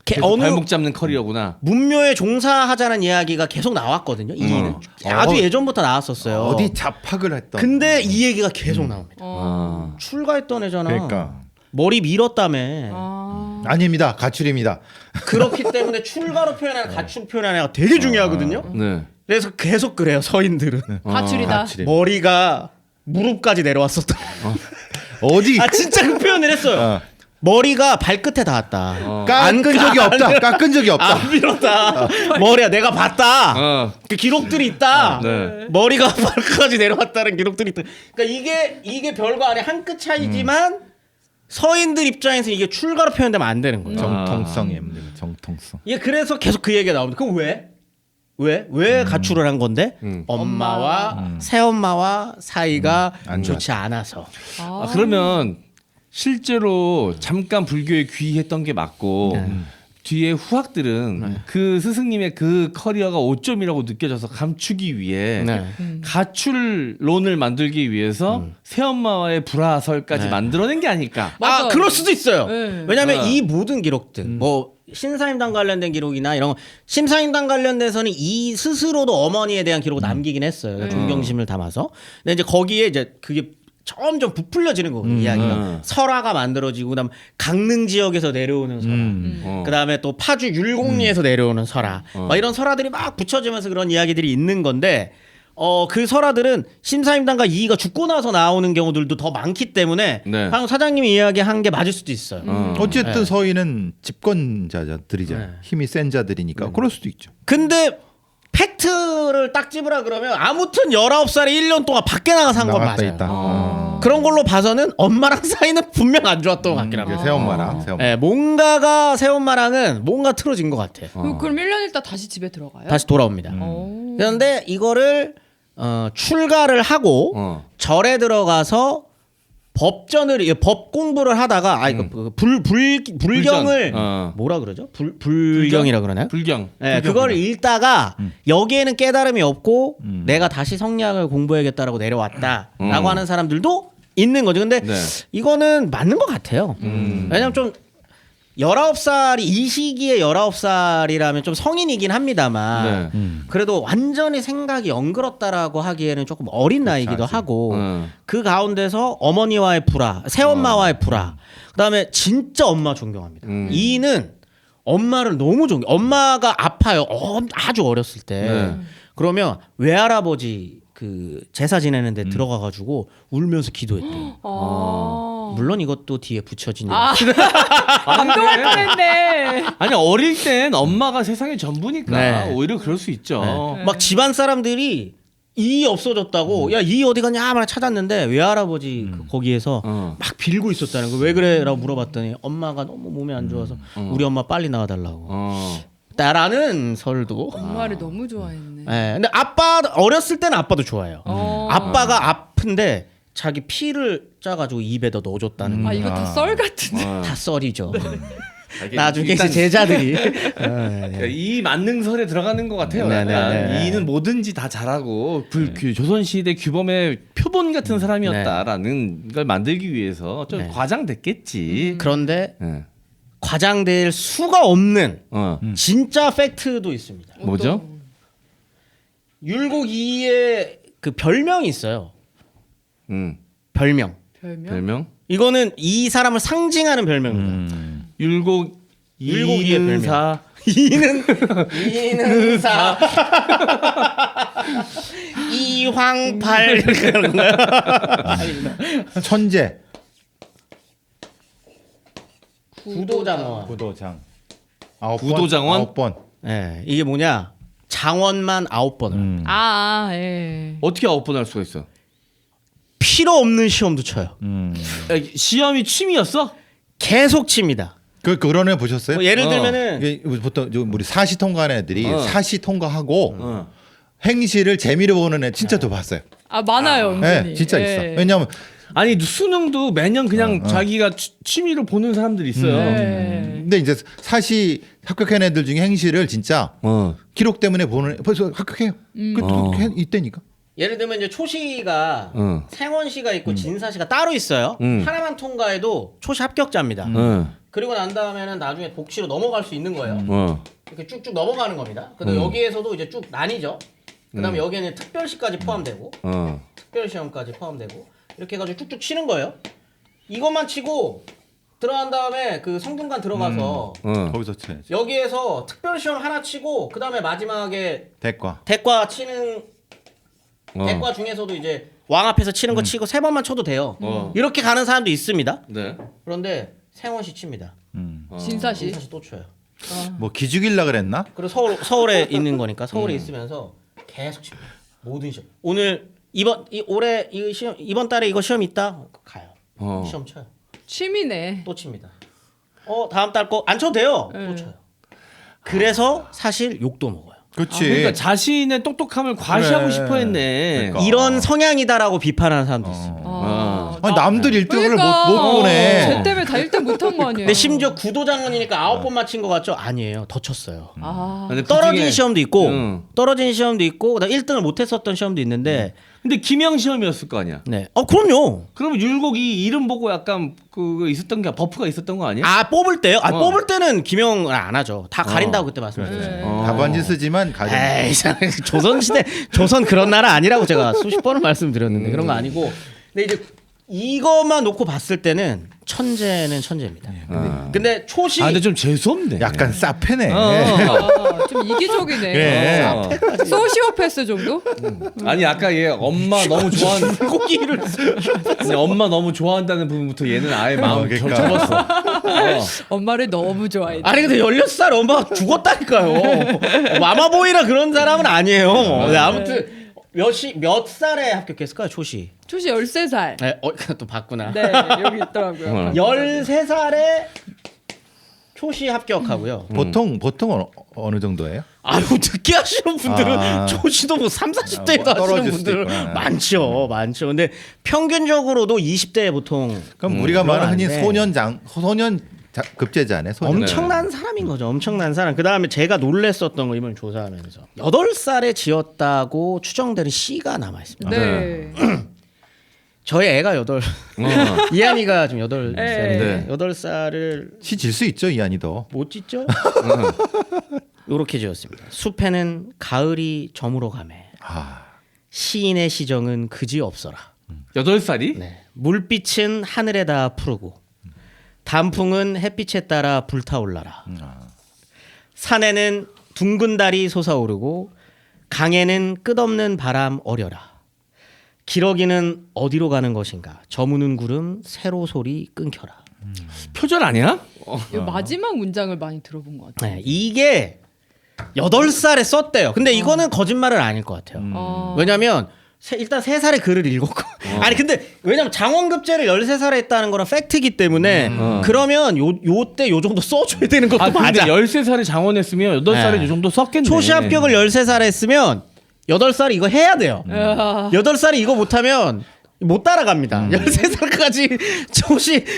계속 발목 잡는 커리어구나. 문묘에 종사하자는 이야기가 계속 나왔거든요. 이는 아주 예전부터 나왔었어요. 어디 잡학을 했던. 근데 이 얘기가 계속 나옵니다. 출가했던 애잖아. 그러니까 머리 밀었다며. 아닙니다. 가출입니다. 그렇기 때문에 출가로 표현하는 가출 표현하는 애가 되게 중요하거든요. 네. 그래서 계속 그래요. 서인들은 가출이다. 머리가 무릎까지 내려왔었다. 어디 진짜 그 표현을 했어요. 머리가 발끝에 닿았다. 깎은 적이 없다. 깎은 적이 없다. 안 밀었다. 머리야 내가 봤다. 그 기록들이 있다. 네. 머리가 발끝까지 내려왔다는 기록들이 있다. 그러니까 이게 별거 아니야. 한 끗 차이지만 서인들 입장에서 이게 출가로 표현되면 안 되는 거예요. 정통성의 문제. 정통성. 예, 그래서 계속 그 얘기가 나옵니다. 그럼 왜? 왜 가출을 한 건데? 엄마와 새엄마와 사이가 안 좋지 않아서. 그러면 실제로 잠깐 불교에 귀했던 게 맞고 뒤에 후학들은 그 스승님의 그 커리어가 오점이라고 느껴져서 감추기 위해 가출론을 만들기 위해서 새엄마와의 불화설까지 만들어낸 게 아닐까. 맞아요. 그럴 수도 있어요. 네. 왜냐하면 이 모든 기록들, 뭐 신사임당 관련된 기록이나 이런 거, 신사임당 관련돼서는 이 스스로도 어머니에 대한 기록을 남기긴 했어요. 존경심을 담아서. 근데 이제 거기에 이제 그게 점점 부풀려지는 거거든요. 이야기가 설화가 만들어지고 그다음 강릉 지역에서 내려오는 설화, 그다음에 또 파주 율곡리에서 내려오는 설화, 막 이런 설화들이 막 붙여지면서 그런 이야기들이 있는 건데 그 설화들은 심사임당과 이의가 죽고 나서 나오는 경우들도 더 많기 때문에 네. 방금 사장님이 이야기한 게 맞을 수도 있어요. 어쨌든 서인은 집권자들이잖아요. 힘이 센 자들이니까 그럴 수도 있죠. 근데 팩트를 딱 집으라 그러면 아무튼 19살에 1년 동안 밖에 나가 산 건 나갔다 맞아요. 있다. 그런 걸로 봐서는 엄마랑 사이는 분명 안 좋았던 것 같긴 합니다. 새엄마랑 새엄마. 뭔가가 새엄마랑은 뭔가 틀어진 것 같아요. 그럼 1년 있다 다시 집에 들어가요? 다시 돌아옵니다. 그런데 이거를 출가를 하고 절에 들어가서 법 공부를 하다가 이거 불경을 뭐라 그러죠? 불경이라 그러나요? 불경. 네, 그걸 읽다가 여기에는 깨달음이 없고 내가 다시 성리학을 공부해야겠다라고 내려왔다라고 하는 사람들도 있는 거죠. 근데 이거는 맞는 것 같아요. 왜냐면 좀 19살이 이 시기에 19살이라면 좀 성인이긴 합니다만 그래도 완전히 생각이 엉그렀다라고 하기에는 조금 어린 나이기도 하고 그 가운데서 어머니와의 불화, 새엄마와의 불화, 그다음에 진짜 엄마 존경합니다. 이는 엄마를 너무 엄마가 아파요. 아주 어렸을 때. 그러면 외할아버지 그 제사 지내는데 들어가가지고 울면서 기도했대요. 물론 이것도 뒤에 붙여진 감동할 뻔했네. 아니 어릴 땐 엄마가 세상의 전부니까 네. 오히려 그럴 수 있죠. 막 집안 사람들이 이 없어졌다고 야 이 어디 갔냐 막 찾았는데 외할아버지 거기에서 막 빌고 있었다는 거. 왜 그래라고 물어봤더니 엄마가 너무 몸이 안 좋아서 우리 엄마 빨리 나와달라고 따라는 설도. 엄마를 너무 좋아했네. 네, 근데 아빠 어렸을 때는 아빠도 좋아해요. 아빠가 아픈데 자기 피를 짜가지고 입에다 넣어줬다는 거. 이거 다 썰 같은데. 다 썰이죠. 나중에 일단 이제 제자들이 이 만능설에 들어가는 것 같아요. 네, 네, 약간 네. 이는 뭐든지 다 잘하고 조선시대 규범의 표본 같은 사람이었다라는 걸 만들기 위해서 좀 네. 과장됐겠지. 그런데 네. 과장될 수가 없는 어. 진짜 팩트도 있습니다. 뭐죠? 율곡이의 그 별명이 있어요. 별명. 별명? 이거는 이 사람을 상징하는 별명입니다. 율곡 율곡이의 별명. 이는사. 이는사 이황팔 이렇게 하는 거야. 천재. 구도장원. 구도장. 구도장원? 9번. 네, 이게 뭐냐? 장원만 9번을. 예. 어떻게 9번 할 수가 있어? 필요 없는 시험도 쳐요. 시험이 취미였어? 계속 칩니다. 그런 애 보셨어요? 뭐 예를 들면은 이게 보통 우리 사시 통과하는 애들이 사시 통과하고 어. 행시를 재미로 보는 애 진짜도 봤어요. 많아요. 네, 은근히. 진짜 예. 있어. 왜냐하면 아니 수능도 매년 그냥 자기가 취미로 보는 사람들이 있어요. 네. 근데 이제 사시 합격한 애들 중에 행시를 진짜 어. 기록 때문에 보는 벌써 합격해요. 이때니까. 예를 들면 이제 초시가 생원시가 있고 진사시가 따로 있어요. 하나만 통과해도 초시 합격자입니다. 그리고 난 다음에는 나중에 복시로 넘어갈 수 있는 거예요. 이렇게 쭉쭉 넘어가는 겁니다. 근데 여기에서도 이제 쭉 나뉘죠. 그다음에 여기에는 특별시까지 포함되고 특별시험까지 포함되고 이렇게 해가지고 쭉쭉 치는 거예요. 이것만 치고 들어간 다음에 그 성균관 들어가서 거기서 쳐야지. 여기에서 특별시험 하나 치고 그다음에 마지막에 대과. 대과 치는 대과 중에서도 이제 왕 앞에서 치는 거 치고 3번만 쳐도 돼요. 이렇게 가는 사람도 있습니다. 네. 그런데 생원시 칩니다. 진사시. 진사시 또 쳐요. 뭐 기죽일라 그랬나? 그리고 서울에 있는 거니까 서울에 있으면서 계속 칩니다. 모든 시험. 오늘 올해 이 시험 이번 달에 이거 시험 있다 가요. 시험 쳐요. 취미네. 또 칩니다. 다음 달 거 안 쳐도 돼요. 또 쳐요. 그래서 사실 욕도 먹어요. 그렇지. 그러니까 자신의 똑똑함을 과시하고 그래. 싶어 했네. 그러니까. 이런 성향이다라고 비판하는 사람도 있어요. 아니, 남들 1등을 그러니까. 못 보네. 쟤 때문에 다 1등 못한 거 아니에요? 근데 심지어 구도장원이니까 9번 맞힌 거 같죠? 아니에요. 더 쳤어요. 근데 그 떨어진 중에- 시험도 있고 떨어진 시험도 있고 그다음 1등을 못 했었던 시험도 있는데 근데 김영 시험이었을 거 아니야. 네. 그럼요. 그러면 율곡이 이름 보고 약간 그 있었던 게 버프가 있었던 거 아니야? 뽑을 때요? 뽑을 때는 김영을 안 하죠. 다 가린다고 그때 말씀드렸어요. 답안지 쓰지만 가정. 에이, 조선시대 조선 그런 나라 아니라고 제가 수십 번을 말씀드렸는데 그런 거 아니고. 근데 이제 이것만 놓고 봤을 때는 천재는 천재입니다. 근데 초시 근데 좀 재수 없네. 약간 싸패네. 좀 이기적이네. 그래. 소시오패스 정도? 아니 아까 얘 엄마 너무 좋아하는 고기를 아니, 엄마 너무 좋아한다는 부분부터 얘는 아예 마음 그러니까. 접었어. 엄마를 너무 좋아해. 아니 근데 16살 엄마가 죽었다니까요. 마마보이라 그런 사람은 아니에요. 네, 아무튼 몇 살에 합격했을까요? 초시. 초시 13살. 네, 또 봤구나. 네, 여기 있더라고요. 13살에 초시 합격하고요. 보통 어느 정도예요? 아유 늦게 하시는 분들은 초시도 뭐 3, 40대에도 뭐 하시는 떨어질 수도 분들 있구나. 많죠. 근데 평균적으로도 20대에 보통 그럼 우리가 말하는 흔히 들어가는데 소년 급제자네. 소년. 엄청난 사람인 거죠. 엄청난 사람. 그다음에 제가 놀랬었던 거 이번 조사하면서 8살에 지었다고 추정되는 시가 남아 있습니다. 네. 저희 애가 8 이한이가 지금 8살인데 네. 8살을 시질 수 있죠, 이한이 더. 못 짓죠? 요렇게 지었습니다. 숲에는 가을이 저물어 가매 시인의 시정은 그지 없어라. 8살이? 네. 물빛은 하늘에다 푸르고 단풍은 햇빛에 따라 불타올라라. 산에는 둥근 달이 솟아오르고 강에는 끝없는 바람 어려라. 기러기는 어디로 가는 것인가? 저무는 구름 새로 소리 끊겨라. 표절 아니야? 이 마지막 문장을 많이 들어본 것 같아요. 네, 이게 8살에 썼대요. 근데 이거는 거짓말은 아닐 것 같아요. 왜냐면 일단 3살에 글을 읽었고 아니 근데 왜냐면 장원급제를 13살에 했다는 거는 팩트이기 때문에 그러면 요때 요 정도 써줘야 되는 것도 근데 맞아. 13살에 장원했으면 8살에 네. 이 정도 썼겠네. 초시 합격을 13살에 했으면 8살에 이거 해야 돼요. 8살에 이거 못하면 못 따라갑니다. 13살까지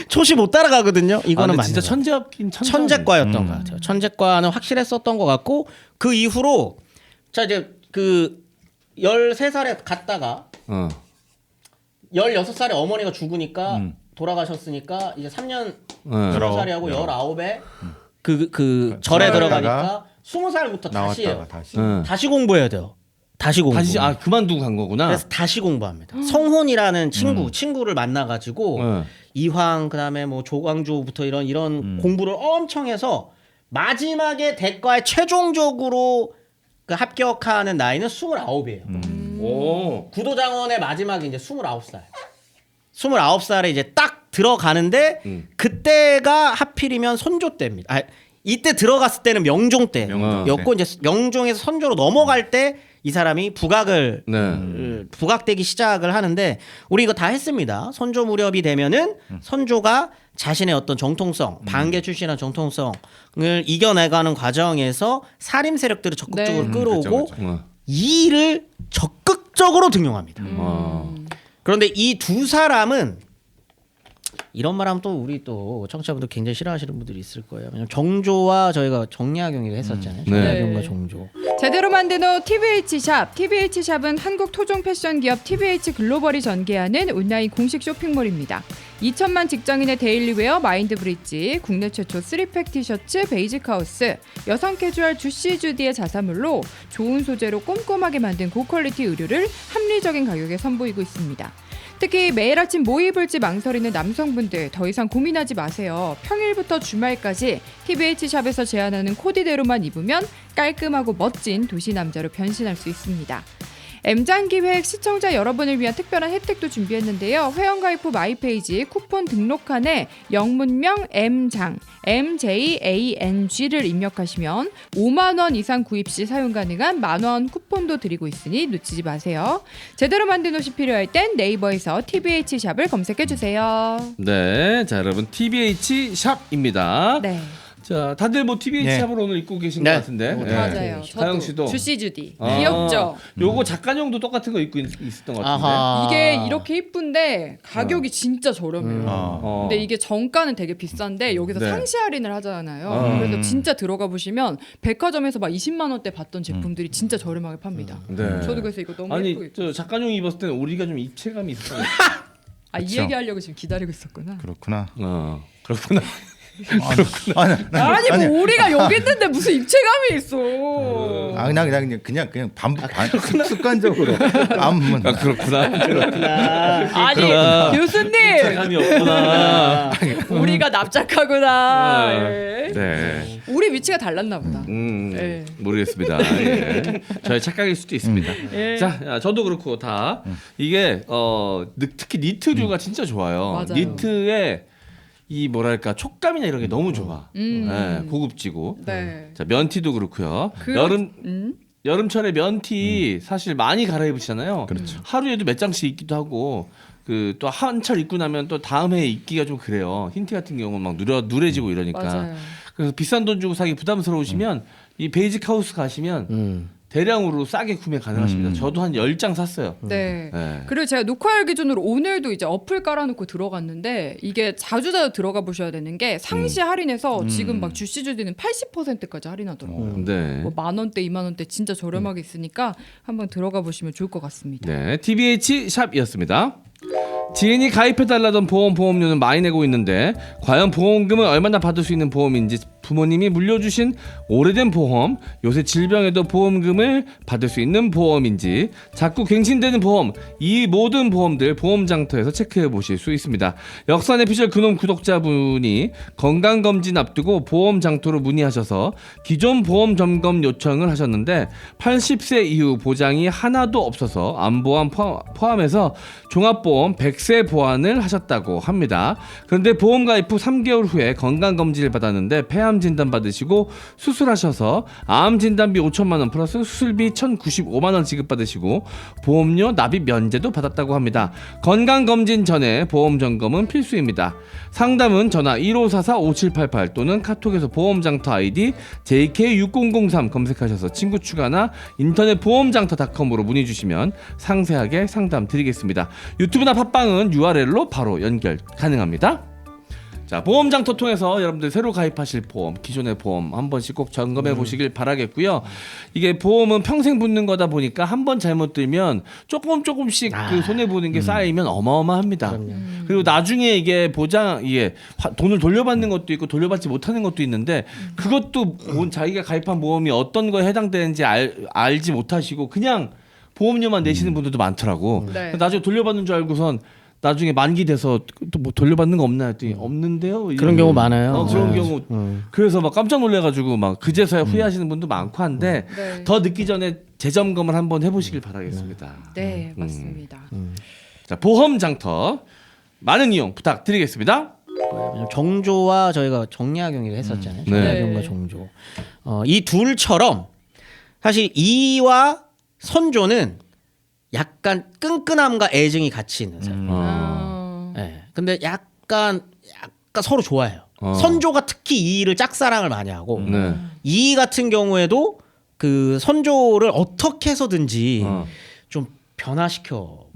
초시 못 따라가거든요. 이거는 근데 맞는 진짜 거. 천재였긴 천재과였던 것 같아요. 천재과는 확실했었던 것 같고 그 이후로 자 이제 그 13살에 갔다가 16살에 어머니가 죽으니까 돌아가셨으니까 이제 3년 7살이 하고 19에 그 절에 들어가니까 20살부터 다시예요. 다시 공부해야 돼요. 다시 공부. 다시 그만두고 간 거구나. 그래서 다시 공부합니다. 성혼이라는 친구를 만나가지고 이황 그다음에 뭐 조광조부터 이런 공부를 엄청 해서 마지막에 대과에 최종적으로 그 합격하는 나이는 29이에요. 오. 구도장원의 마지막이 이제 29살. 29살에 이제 딱 들어가는데 그때가 하필이면 선조 때입니다. 이때 들어갔을 때는 명종 때였고 이제 명종에서 선조로 넘어갈 때 이 사람이 부각되기 시작을 하는데 우리 이거 다 했습니다. 선조 무렵이 되면은 선조가 자신의 어떤 정통성, 반개 출신한 정통성을 이겨내가는 과정에서 사림 세력들을 적극적으로 끌어오고 그쵸. 이 일을 적극적으로 등용합니다. 그런데 이 두 사람은 이런 말하면 또 우리 또 청취자분들 굉장히 싫어하시는 분들이 있을 거예요. 왜냐면 정조와 저희가 정약용이를 했었잖아요. 정약용과 정조. 제대로 만든 옷 TVH샵. TVH샵은 한국 토종 패션 기업 TVH 글로벌이 전개하는 온라인 공식 쇼핑몰입니다. 2천만 직장인의 데일리웨어 마인드브릿지, 국내 최초 3팩 티셔츠 베이직하우스, 여성 캐주얼 주시 주디의 자사물로 좋은 소재로 꼼꼼하게 만든 고퀄리티 의류를 합리적인 가격에 선보이고 있습니다. 특히 매일 아침 뭐 입을지 망설이는 남성분들 더 이상 고민하지 마세요. 평일부터 주말까지 TVH샵에서 제안하는 코디대로만 입으면 깔끔하고 멋진 도시 남자로 변신할 수 있습니다. M장기획 시청자 여러분을 위한 특별한 혜택도 준비했는데요. 회원가입 후 마이페이지 쿠폰 등록칸에 영문명 M장, MJANG를 입력하시면 5만 원 이상 구입 시 사용 가능한 만원 쿠폰도 드리고 있으니 놓치지 마세요. 제대로 만든 옷이 필요할 땐 네이버에서 TVH샵을 검색해주세요. 네, 자 여러분 TVH 샵입니다. 네. 자, 다들 뭐 TVH 네. 샵을 오늘 입고 계신 네. 것 같은데. 맞아요. 사영 씨도. 주시 주디. 귀엽죠? 요거 작가용도 똑같은 거 입고 있었던 것 같은데. 아하. 이게 이렇게 이쁜데 가격이 진짜 저렴해요. 근데 이게 정가는 되게 비싼데 여기서 네. 상시 할인을 하잖아요. 그래서 진짜 들어가 보시면 백화점에서 막 20만 원대 봤던 제품들이 진짜 저렴하게 팝니다. 네. 저도 그래서 이거 너무 아니, 예쁘게. 저 작가용 입었을 때는 우리가 좀 입체감이 있었던 것 이 그쵸. 얘기하려고 지금 기다리고 있었구나. 그렇구나. 그렇구나. 아니, 아니 뭐 우리가 여기 있는데 무슨 입체감이 있어. 그냥 반복 습관적으로 안문. 그렇구나. 아니 교수님 입체감이 없구나. 우리가 납작하구나. 예. 네. 우리 위치가 달랐나 보다. 네. 모르겠습니다. 예. 저의 착각일 수도 있습니다. 예. 자, 저도 그렇고 다 이게 특히 니트류가 진짜 좋아요. 맞아요. 니트의 이 뭐랄까 촉감이나 이런 게 너무 좋아. 네, 고급지고. 네. 자, 면티도 그렇고요. 여름철에 면티 사실 많이 갈아입으시잖아요. 그렇죠. 하루에도 몇 장씩 입기도 하고 그 또 한철 입고 나면 또 다음 해에 입기가 좀 그래요. 흰티 같은 경우는 막 누래지고 이러니까. 맞아요. 그래서 비싼 돈 주고 사기 부담스러우시면 이 베이직 하우스 가시면 대량으로 싸게 구매 가능하십니다. 저도 한 10장 샀어요. 네. 네. 그리고 제가 녹화일 기준으로 오늘도 이제 어플 깔아놓고 들어갔는데 이게 자주 들어가 보셔야 되는 게 상시 할인해서 지금 막 주시주디는 80%까지 할인하더라고요. 네. 뭐 10,000원대, 20,000원대 진짜 저렴하게 있으니까 한번 들어가 보시면 좋을 것 같습니다. 네, TBH 샵이었습니다. 지인이 가입해달라던 보험료는 많이 내고 있는데 과연 보험금을 얼마나 받을 수 있는 보험인지 부모님이 물려주신 오래된 보험, 요새 질병에도 보험금을 받을 수 있는 보험인지 자꾸 갱신되는 보험, 이 모든 보험들 보험장터에서 체크해 보실 수 있습니다. 역사내 피셜 그놈 구독자분이 건강검진 앞두고 보험장터로 문의하셔서 기존 보험 점검 요청을 하셨는데 80세 이후 보장이 하나도 없어서 암보험 포함해서 종합보험 100세 보완을 하셨다고 합니다. 그런데 보험 가입 후 3개월 후에 건강검진을 받았는데 폐암 폐암 진단 받으시고 수술하셔서 암 진단비 5천만 원 플러스 수술비 1,095만 원 지급받으시고 보험료 납입 면제도 받았다고 합니다. 건강 검진 전에 보험 점검은 필수입니다. 상담은 전화 1544-5788 또는 카톡에서 보험장터 아이디 JK6003 검색하셔서 친구 추가나 인터넷 보험장터.com으로 문의 주시면 상세하게 상담 드리겠습니다. 유튜브나 팟빵은 URL로 바로 연결 가능합니다. 자, 보험장터 통해서 여러분들 새로 가입하실 보험, 기존의 보험 한 번씩 꼭 점검해 보시길 바라겠고요. 이게 보험은 평생 붙는 거다 보니까 한 번 잘못 들면 조금씩 그 손해 보는 게 쌓이면 어마어마합니다. 그리고 나중에 이게 이게 돈을 돌려받는 것도 있고 돌려받지 못하는 것도 있는데 그것도 자기가 가입한 보험이 어떤 거에 해당되는지 알지 못하시고 그냥 보험료만 내시는 분들도 많더라고. 네. 나중에 돌려받는 줄 알고선 나중에 만기 돼서 또 뭐 돌려받는 거 없나 했더니 없는데요. 그런 경우 많아요. 그런 네. 경우. 그래서 막 깜짝 놀래가지고 막 그제서야 후회하시는 분도 많고 한데 네. 더 늦기 전에 재점검을 한번 해보시길 바라겠습니다. 네, 맞습니다. 자, 보험 장터 많은 이용 부탁드리겠습니다. 정조와 저희가 정리화 경기를 했었잖아요. 네. 정리화 경과 정조. 이 둘처럼 사실 이와 선조는 약간 끈끈함과 애증이 같이 있는 사람. 네. 근데 약간 서로 좋아해요. 선조가 특히 이의를 짝사랑을 많이 하고 네. 이의 같은 경우에도 그 선조를 어떻게 해서든지 좀 변화시켜.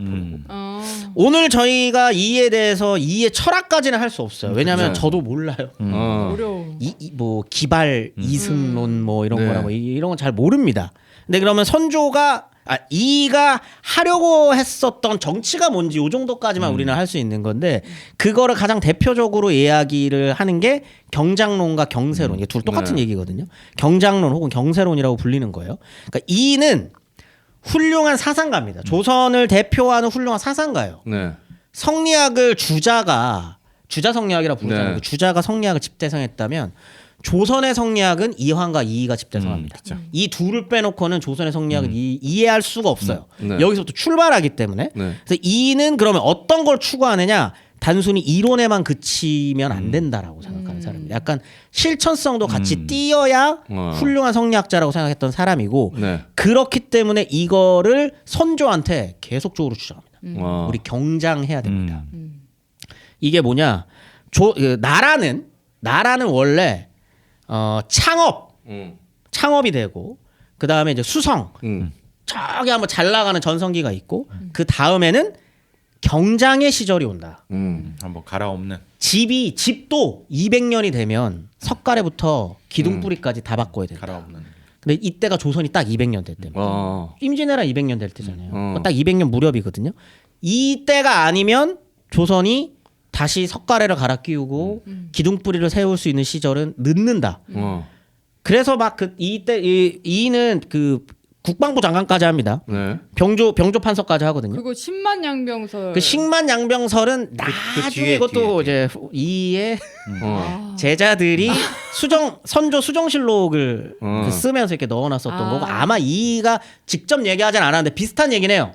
오늘 저희가 이의에 대해서 이의의 철학까지는 할 수 없어요. 왜냐하면 그렇죠. 저도 몰라요. 어려워. 뭐 기발 이승론 뭐 이런 네. 거라 뭐 이런 건 잘 모릅니다. 근데 그러면 선조가 이가 하려고 했었던 정치가 뭔지 요 정도까지만 우리는 할 수 있는 건데 그거를 가장 대표적으로 이야기를 하는 게 경장론과 경세론. 이게 둘 똑같은 네. 얘기거든요. 경장론 혹은 경세론이라고 불리는 거예요. 그러니까 이는 훌륭한 사상가입니다. 조선을 대표하는 훌륭한 사상가예요. 네. 성리학을 주자 성리학이라 부르잖아요. 네. 그 주자가 성리학을 집대성했다면 조선의 성리학은 이황과 이의가 집대성합니다. 이 둘을 빼놓고는 조선의 성리학을 이해할 수가 없어요. 네. 여기서부터 출발하기 때문에. 네. 그래서 이는 그러면 어떤 걸 추구하느냐? 단순히 이론에만 그치면 안 된다라고 생각하는 사람입니다. 약간 실천성도 같이 띄어야 훌륭한 성리학자라고 생각했던 사람이고 네. 그렇기 때문에 이거를 선조한테 계속적으로 주장합니다. 우리 경장해야 됩니다. 이게 뭐냐? 나라는 원래 창업이 되고 그 다음에 이제 수성 저기 한번 잘 나가는 전성기가 있고 그 다음에는 경장의 시절이 온다. 한번 갈아엎는. 집도 200년이 되면 석가래부터 기둥뿌리까지 다 바꿔야 된다. 갈아엎는. 근데 이때가 조선이 딱 200년 됐대요. 임진왜란 200년 될 때잖아요. 딱 200년 무렵이거든요. 이때가 아니면 조선이 다시 석가래를 갈아 끼우고 기둥뿌리를 세울 수 있는 시절은 늦는다. 그래서 막 이는 그 국방부 장관까지 합니다. 네. 병조 판서까지 하거든요. 그거 10만 양병설. 그 10만 양병설은 나중에 뒤에, 이것도 뒤에. 이제 이의 제자들이 선조 수정실록을 그 쓰면서 이렇게 넣어놨었던 거고 아마 이가 직접 얘기하진 않았는데 비슷한 얘기네요.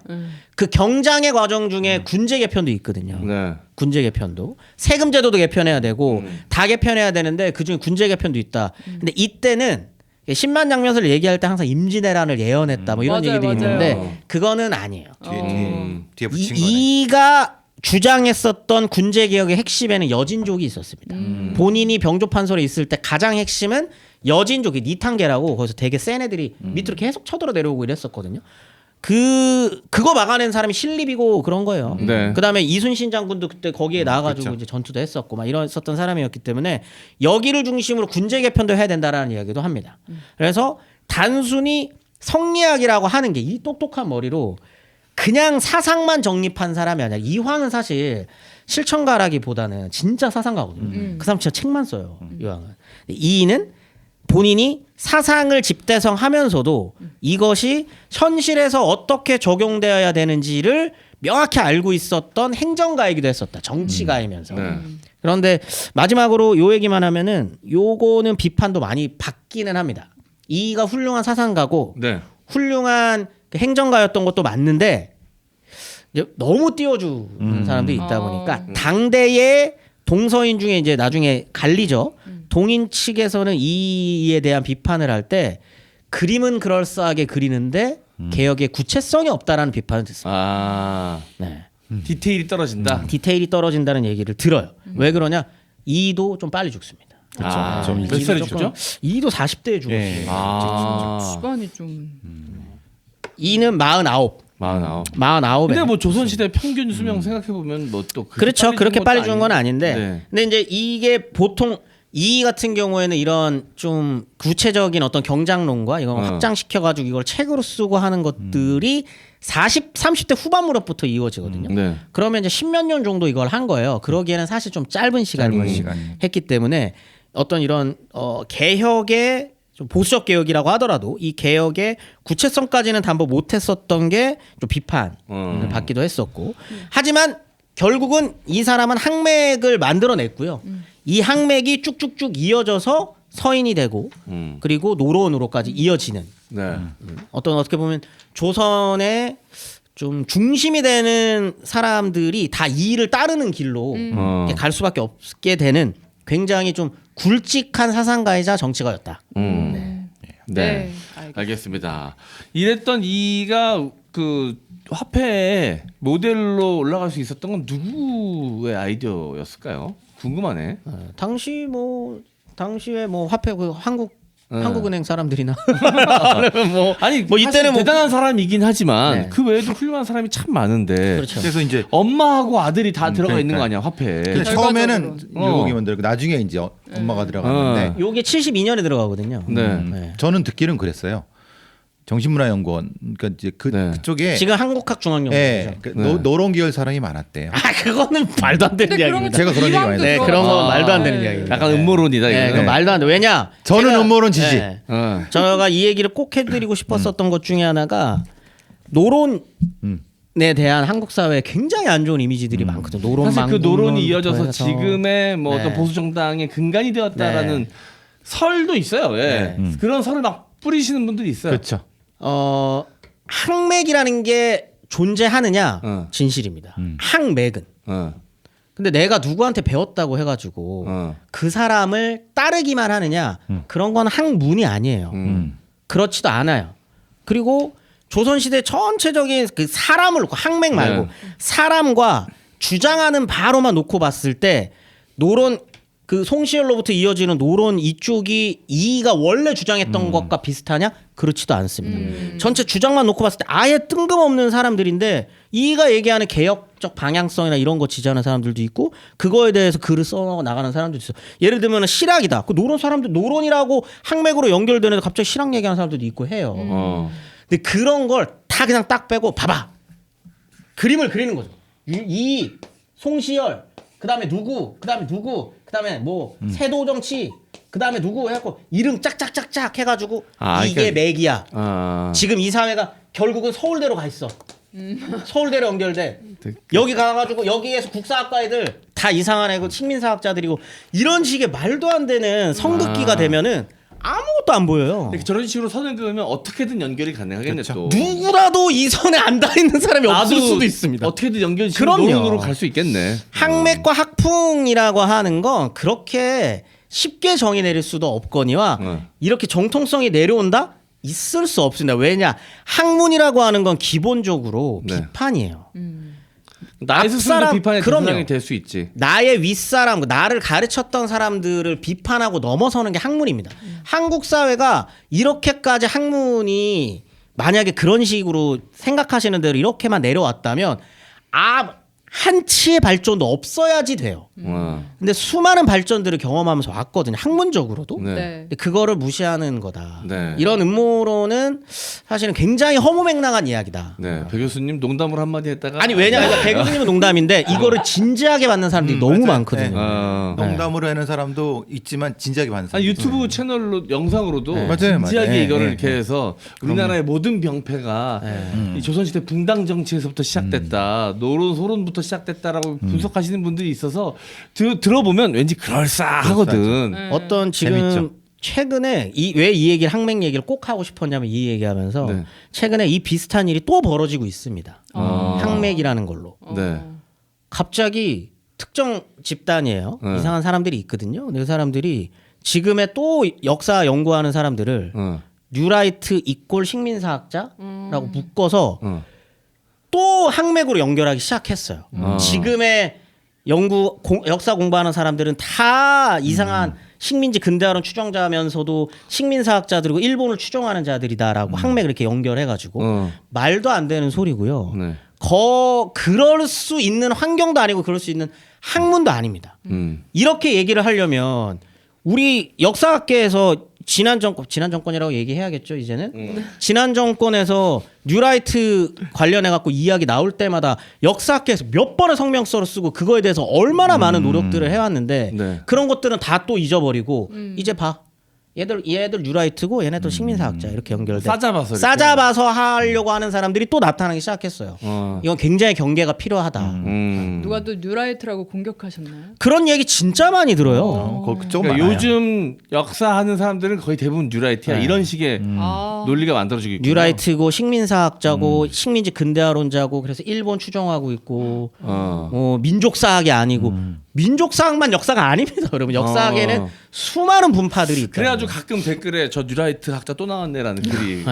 그 경장의 과정 중에 군제 개편도 있거든요. 네. 군제 개편도 세금제도도 개편해야 되고 다 개편해야 되는데 그 중에 군제 개편도 있다. 근데 이때는 10만 양면서를 얘기할 때 항상 임진왜란을 예언했다 뭐 이런 맞아요, 얘기들이 맞아요. 있는데 그거는 아니에요. 뒤에 붙인 거네. 이가 주장했었던 군제 개혁의 핵심에는 여진족이 있었습니다. 본인이 병조판서에 있을 때 가장 핵심은 여진족이 니탄계라고 거기서 되게 센 애들이 밑으로 계속 쳐들어 내려오고 이랬었거든요. 그거 막아낸 사람이 신립이고 그런 거예요. 네. 그다음에 이순신 장군도 그때 거기에 나와가지고 그렇죠. 이제 전투도 했었고 막 이랬었던 사람이었기 때문에 여기를 중심으로 군제 개편도 해야 된다라는 이야기도 합니다. 그래서 단순히 성리학이라고 하는 게 이 똑똑한 머리로 그냥 사상만 정립한 사람이 아니라 이황은 사실 실천가라기보다는 진짜 사상가거든요. 그 사람 진짜 책만 써요. 이황은. 이는 본인이 사상을 집대성하면서도 이것이 현실에서 어떻게 적용되어야 되는지를 명확히 알고 있었던 행정가이기도 했었다. 정치가이면서. 네. 그런데 마지막으로 요 얘기만 하면은 요거는 비판도 많이 받기는 합니다. 이가 훌륭한 사상가고 네. 훌륭한 행정가였던 것도 맞는데 이제 너무 띄워주는 사람들이 있다 보니까 당대의 동서인 중에 이제 나중에 갈리죠. 동인 측에서는 이에 대한 비판을 할 때 그림은 그럴싸하게 그리는데 개혁의 구체성이 없다라는 비판을 듣습니다. 아 네. 디테일이 떨어진다. 디테일이 떨어진다는 얘기를 들어요. 왜 그러냐? 이도 좀 빨리 죽습니다. 아, 좀 몇 살에 죽죠? 이도 40대에 죽었어요. 예. 아, 시간이 좀 이는 49. 49. 49에. 근데 뭐 조선시대 평균 수명 생각해 보면 뭐 또 그렇죠. 그렇게 빨리 죽은 건 아닌데. 네. 근데 이제 이게 보통 이 같은 경우에는 이런 좀 구체적인 어떤 경장론과 이걸 확장시켜 가지고 이걸 책으로 쓰고 하는 것들이 30대 후반 무렵부터 이루어지거든요. 네. 그러면 이제 10몇 년 정도 이걸 한 거예요. 그러기에는 사실 좀 짧은 시간이 했기 때문에 어떤 이런 개혁의 좀 보수적 개혁이라고 하더라도 이 개혁의 구체성까지는 담보 못했었던 게 좀 비판을 받기도 했었고 하지만 결국은 이 사람은 항맥을 만들어냈고요. 이 항맥이 쭉쭉쭉 이어져서 서인이 되고 그리고 노론으로까지 이어지는 네. 어떻게 보면 조선의 좀 중심이 되는 사람들이 다 이 일을 따르는 길로 이렇게 갈 수밖에 없게 되는 굉장히 좀 굵직한 사상가이자 정치가였다. 네. 알겠습니다. 이랬던 이가 그 화폐에 모델로 올라갈 수 있었던 건 누구의 아이디어였을까요? 궁금하네. 당시에 뭐 화폐 그 한국은행 사람들이나 뭐 아니 뭐 이때는 뭐 대단한 사람이긴 하지만 네. 그 외에도 훌륭한 사람이 참 많은데 그렇죠. 그래서 이제 엄마하고 아들이 다 들어가 그러니까요. 있는 거 아니야 화폐에. 근데 처음에는 결과적으로. 율곡이 만들고 나중에 이제 엄마가 들어갔는데 요게 72년에 들어가거든요. 네. 네. 저는 듣기는 그랬어요. 정신문화연구원 그러니까 이제 네. 그쪽에 지금 한국학중앙연구죠. 예, 그 네. 노론 계열 사람이 많았대요. 아 그거는 말도 안 되는 근데 그런 이야기입니다. 제가 그런 얘기 많이 네, 들었어요. 그런 건 말도 안 되는 네. 이야기입니다. 약간 음모론이다 네, 이거. 그건 말도 안 돼. 왜냐? 저는 제가- 음모론 지지. 네. 어. 제가 이 얘기를 꼭 해드리고 싶었었던 것 중에 하나가 노론에 대한 한국 사회에 굉장히 안 좋은 이미지들이 많거든요. 노론 사실 그 노론이 이어져서 해서. 지금의 뭐 네. 어떤 보수 정당의 근간이 되었다라는 설도 있어요. 예. 그런 설을 막 뿌리시는 분들이 있어요. 그렇죠. 항맥이라는 게 존재하느냐 어. 진실입니다. 항맥은. 어. 근데 내가 누구한테 배웠다고 해가지고 그 사람을 따르기만 하느냐 그런 건 항문이 아니에요. 그렇지도 않아요. 그리고 조선시대 전체적인 그 사람을 놓고 항맥 말고 네. 사람과 주장하는 바로만 놓고 봤을 때 노론 그 송시열로부터 이어지는 노론 이쪽이 이가 원래 주장했던 것과 비슷하냐? 그렇지도 않습니다. 전체 주장만 놓고 봤을 때 아예 뜬금없는 사람들인데 이가 얘기하는 개혁적 방향성이나 이런 거 지지하는 사람들도 있고 그거에 대해서 글을 써 나가는 사람들도 있어. 예를 들면 실학이다. 그 노론 사람들 노론이라고 항맥으로 연결되는데 갑자기 실학 얘기하는 사람들도 있고 해요. 근데 그런 걸 다 그냥 딱 빼고 봐봐. 그림을 그리는 거죠. 이 송시열 그다음에 누구 그다음에 뭐 세도정치 그다음에 누구 해갖고 이름 짝짝짝짝 해가지고 이게 그러니까- 맥이야. 아. 지금 이 사회가 결국은 서울대로 가 있어. 서울대로 연결돼. 여기 가가지고 여기에서 국사학과 애들 다 이상한 애고 식민사학자들이고 이런 식의 말도 안 되는 성극기가 되면은 아무것도 안 보여요. 이렇게 저런 식으로 선을 그으면 어떻게든 연결이 가능하겠네 또. 누구라도 이 선에 안 닿는 사람이 없을 수도 있습니다. 어떻게든 연결이 그럼요. 노론으로 갈 수 있겠네. 항맥과 학풍이라고 하는 건 그렇게 쉽게 정의 내릴 수도 없거니와 이렇게 정통성이 내려온다? 있을 수 없습니다. 왜냐? 학문이라고 하는 건 기본적으로 네. 비판이에요. 나의 스스로도 앞사람- 비판의 그럼요. 대상이 될 수 있지. 나의 윗사람, 나를 가르쳤던 사람들을 비판하고 넘어서는 게 학문입니다. 한국 사회가 이렇게까지 학문이 만약에 그런 식으로 생각하시는 대로 이렇게만 내려왔다면 한치의 발전도 없어야지 돼요. 근데 수많은 발전들을 경험하면서 왔거든요. 학문적으로도. 네. 네. 근데 그거를 무시하는 거다. 네. 이런 음모론은 사실은 굉장히 허무맹랑한 이야기다. 네. 배 교수님 농담으로 한마디 했다가 아니 왜냐하면 배 교수님은 농담인데 이거를 진지하게 받는 사람들이 너무 맞아요. 많거든요. 어. 농담으로 하는 사람도 있지만 진지하게 받는 사람. 아니 유튜브 채널로 영상으로도 맞아요, 진지하게 맞아요. 이거를 예, 이렇게 해서 우리나라의 모든 병폐가 이 조선시대 붕당 정치에서부터 시작됐다, 노론 소론부터 시작됐다라고 분석하시는 분들이 있어서 들어보면 왠지 그럴싸하거든. 어떤 지금 재밌죠. 최근에 왜 이 얘기를 항맥 얘기를 꼭 하고 싶었냐면 이 얘기하면서 네. 최근에 이 비슷한 일이 또 벌어지고 있습니다. 아. 항맥이라는 걸로 네. 갑자기 특정 집단이에요. 이상한 사람들이 있거든요. 근데 그 사람들이 지금의 또 역사 연구하는 사람들을 뉴라이트 이꼴 식민사학자라고 묶어서 또 학맥으로 연결하기 시작했어요. 지금의 역사 공부하는 사람들은 다 이상한 식민지 근대화론 추종자면서도 식민사학자들이고 일본을 추종하는 자들이다라고 학맥을 이렇게 연결해가지고 말도 안 되는 소리고요. 네. 그럴 수 있는 환경도 아니고 그럴 수 있는 학문도 아닙니다. 이렇게 얘기를 하려면 우리 역사학계에서 지난 정권이라고 얘기해야겠죠 이제는. 지난 정권에서 뉴라이트 관련해 갖고 이야기 나올 때마다 역사학계에서 몇 번의 성명서를 쓰고 그거에 대해서 얼마나 많은 노력들을 해왔는데 네. 그런 것들은 다 또 잊어버리고 이제 봐. 얘들 뉴라이트고 얘네들 식민사학자 이렇게 연결돼. 싸잡아서 이렇게. 싸잡아서 하려고 하는 사람들이 또 나타나기 시작했어요. 이건 굉장히 경계가 필요하다. 누가 또 뉴라이트라고 공격하셨나요? 그런 얘기 진짜 많이 들어요. 그쪽 그러니까 많아요. 요즘 역사하는 사람들은 거의 대부분 뉴라이트야. 이런 식의 논리가 만들어지고 있고. 뉴라이트고 식민사학자고 식민지 근대화론자고 그래서 일본 추종하고 있고 민족사학이 아니고 민족사학만 역사가 아닙니다. 여러분 역사학에는 수많은 분파들이 있다. 그래가지고 가끔 댓글에 저 뉴라이트 학자 또 나왔네라는 글이.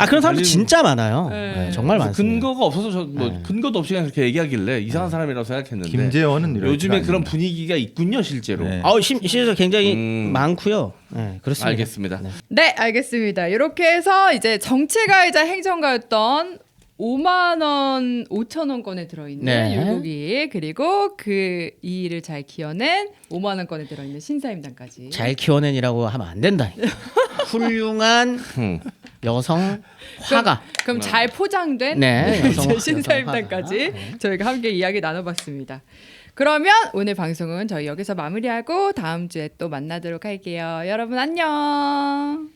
그런 사람들 달리는- 진짜 많아요. 네. 네, 정말 많습니다. 근거가 없어서 근거도 없이 그냥 그렇게 얘기하길래 이상한 사람이라고 생각했는데 김재원은 뉴라이트가 요즘에 그런 아닙니다. 분위기가 있군요 실제로. 네. 실제로 굉장히 많고요. 네, 그렇습니다. 알겠습니다. 네, 알겠습니다. 이렇게 해서 이제 정치가이자 행정가였던 5만 원, 5천 원권에 들어있는 네. 율곡이 그리고 그 이 일을 잘 키워낸 5만 원권에 들어있는 신사임당까지. 잘 키워낸이라고 하면 안 된다. 훌륭한 여성 화가. 그럼 잘 포장된 네, 여성 이제 신사임당까지 화가. 저희가 함께 이야기 나눠봤습니다. 그러면 오늘 방송은 저희 여기서 마무리하고 다음 주에 또 만나도록 할게요. 여러분 안녕.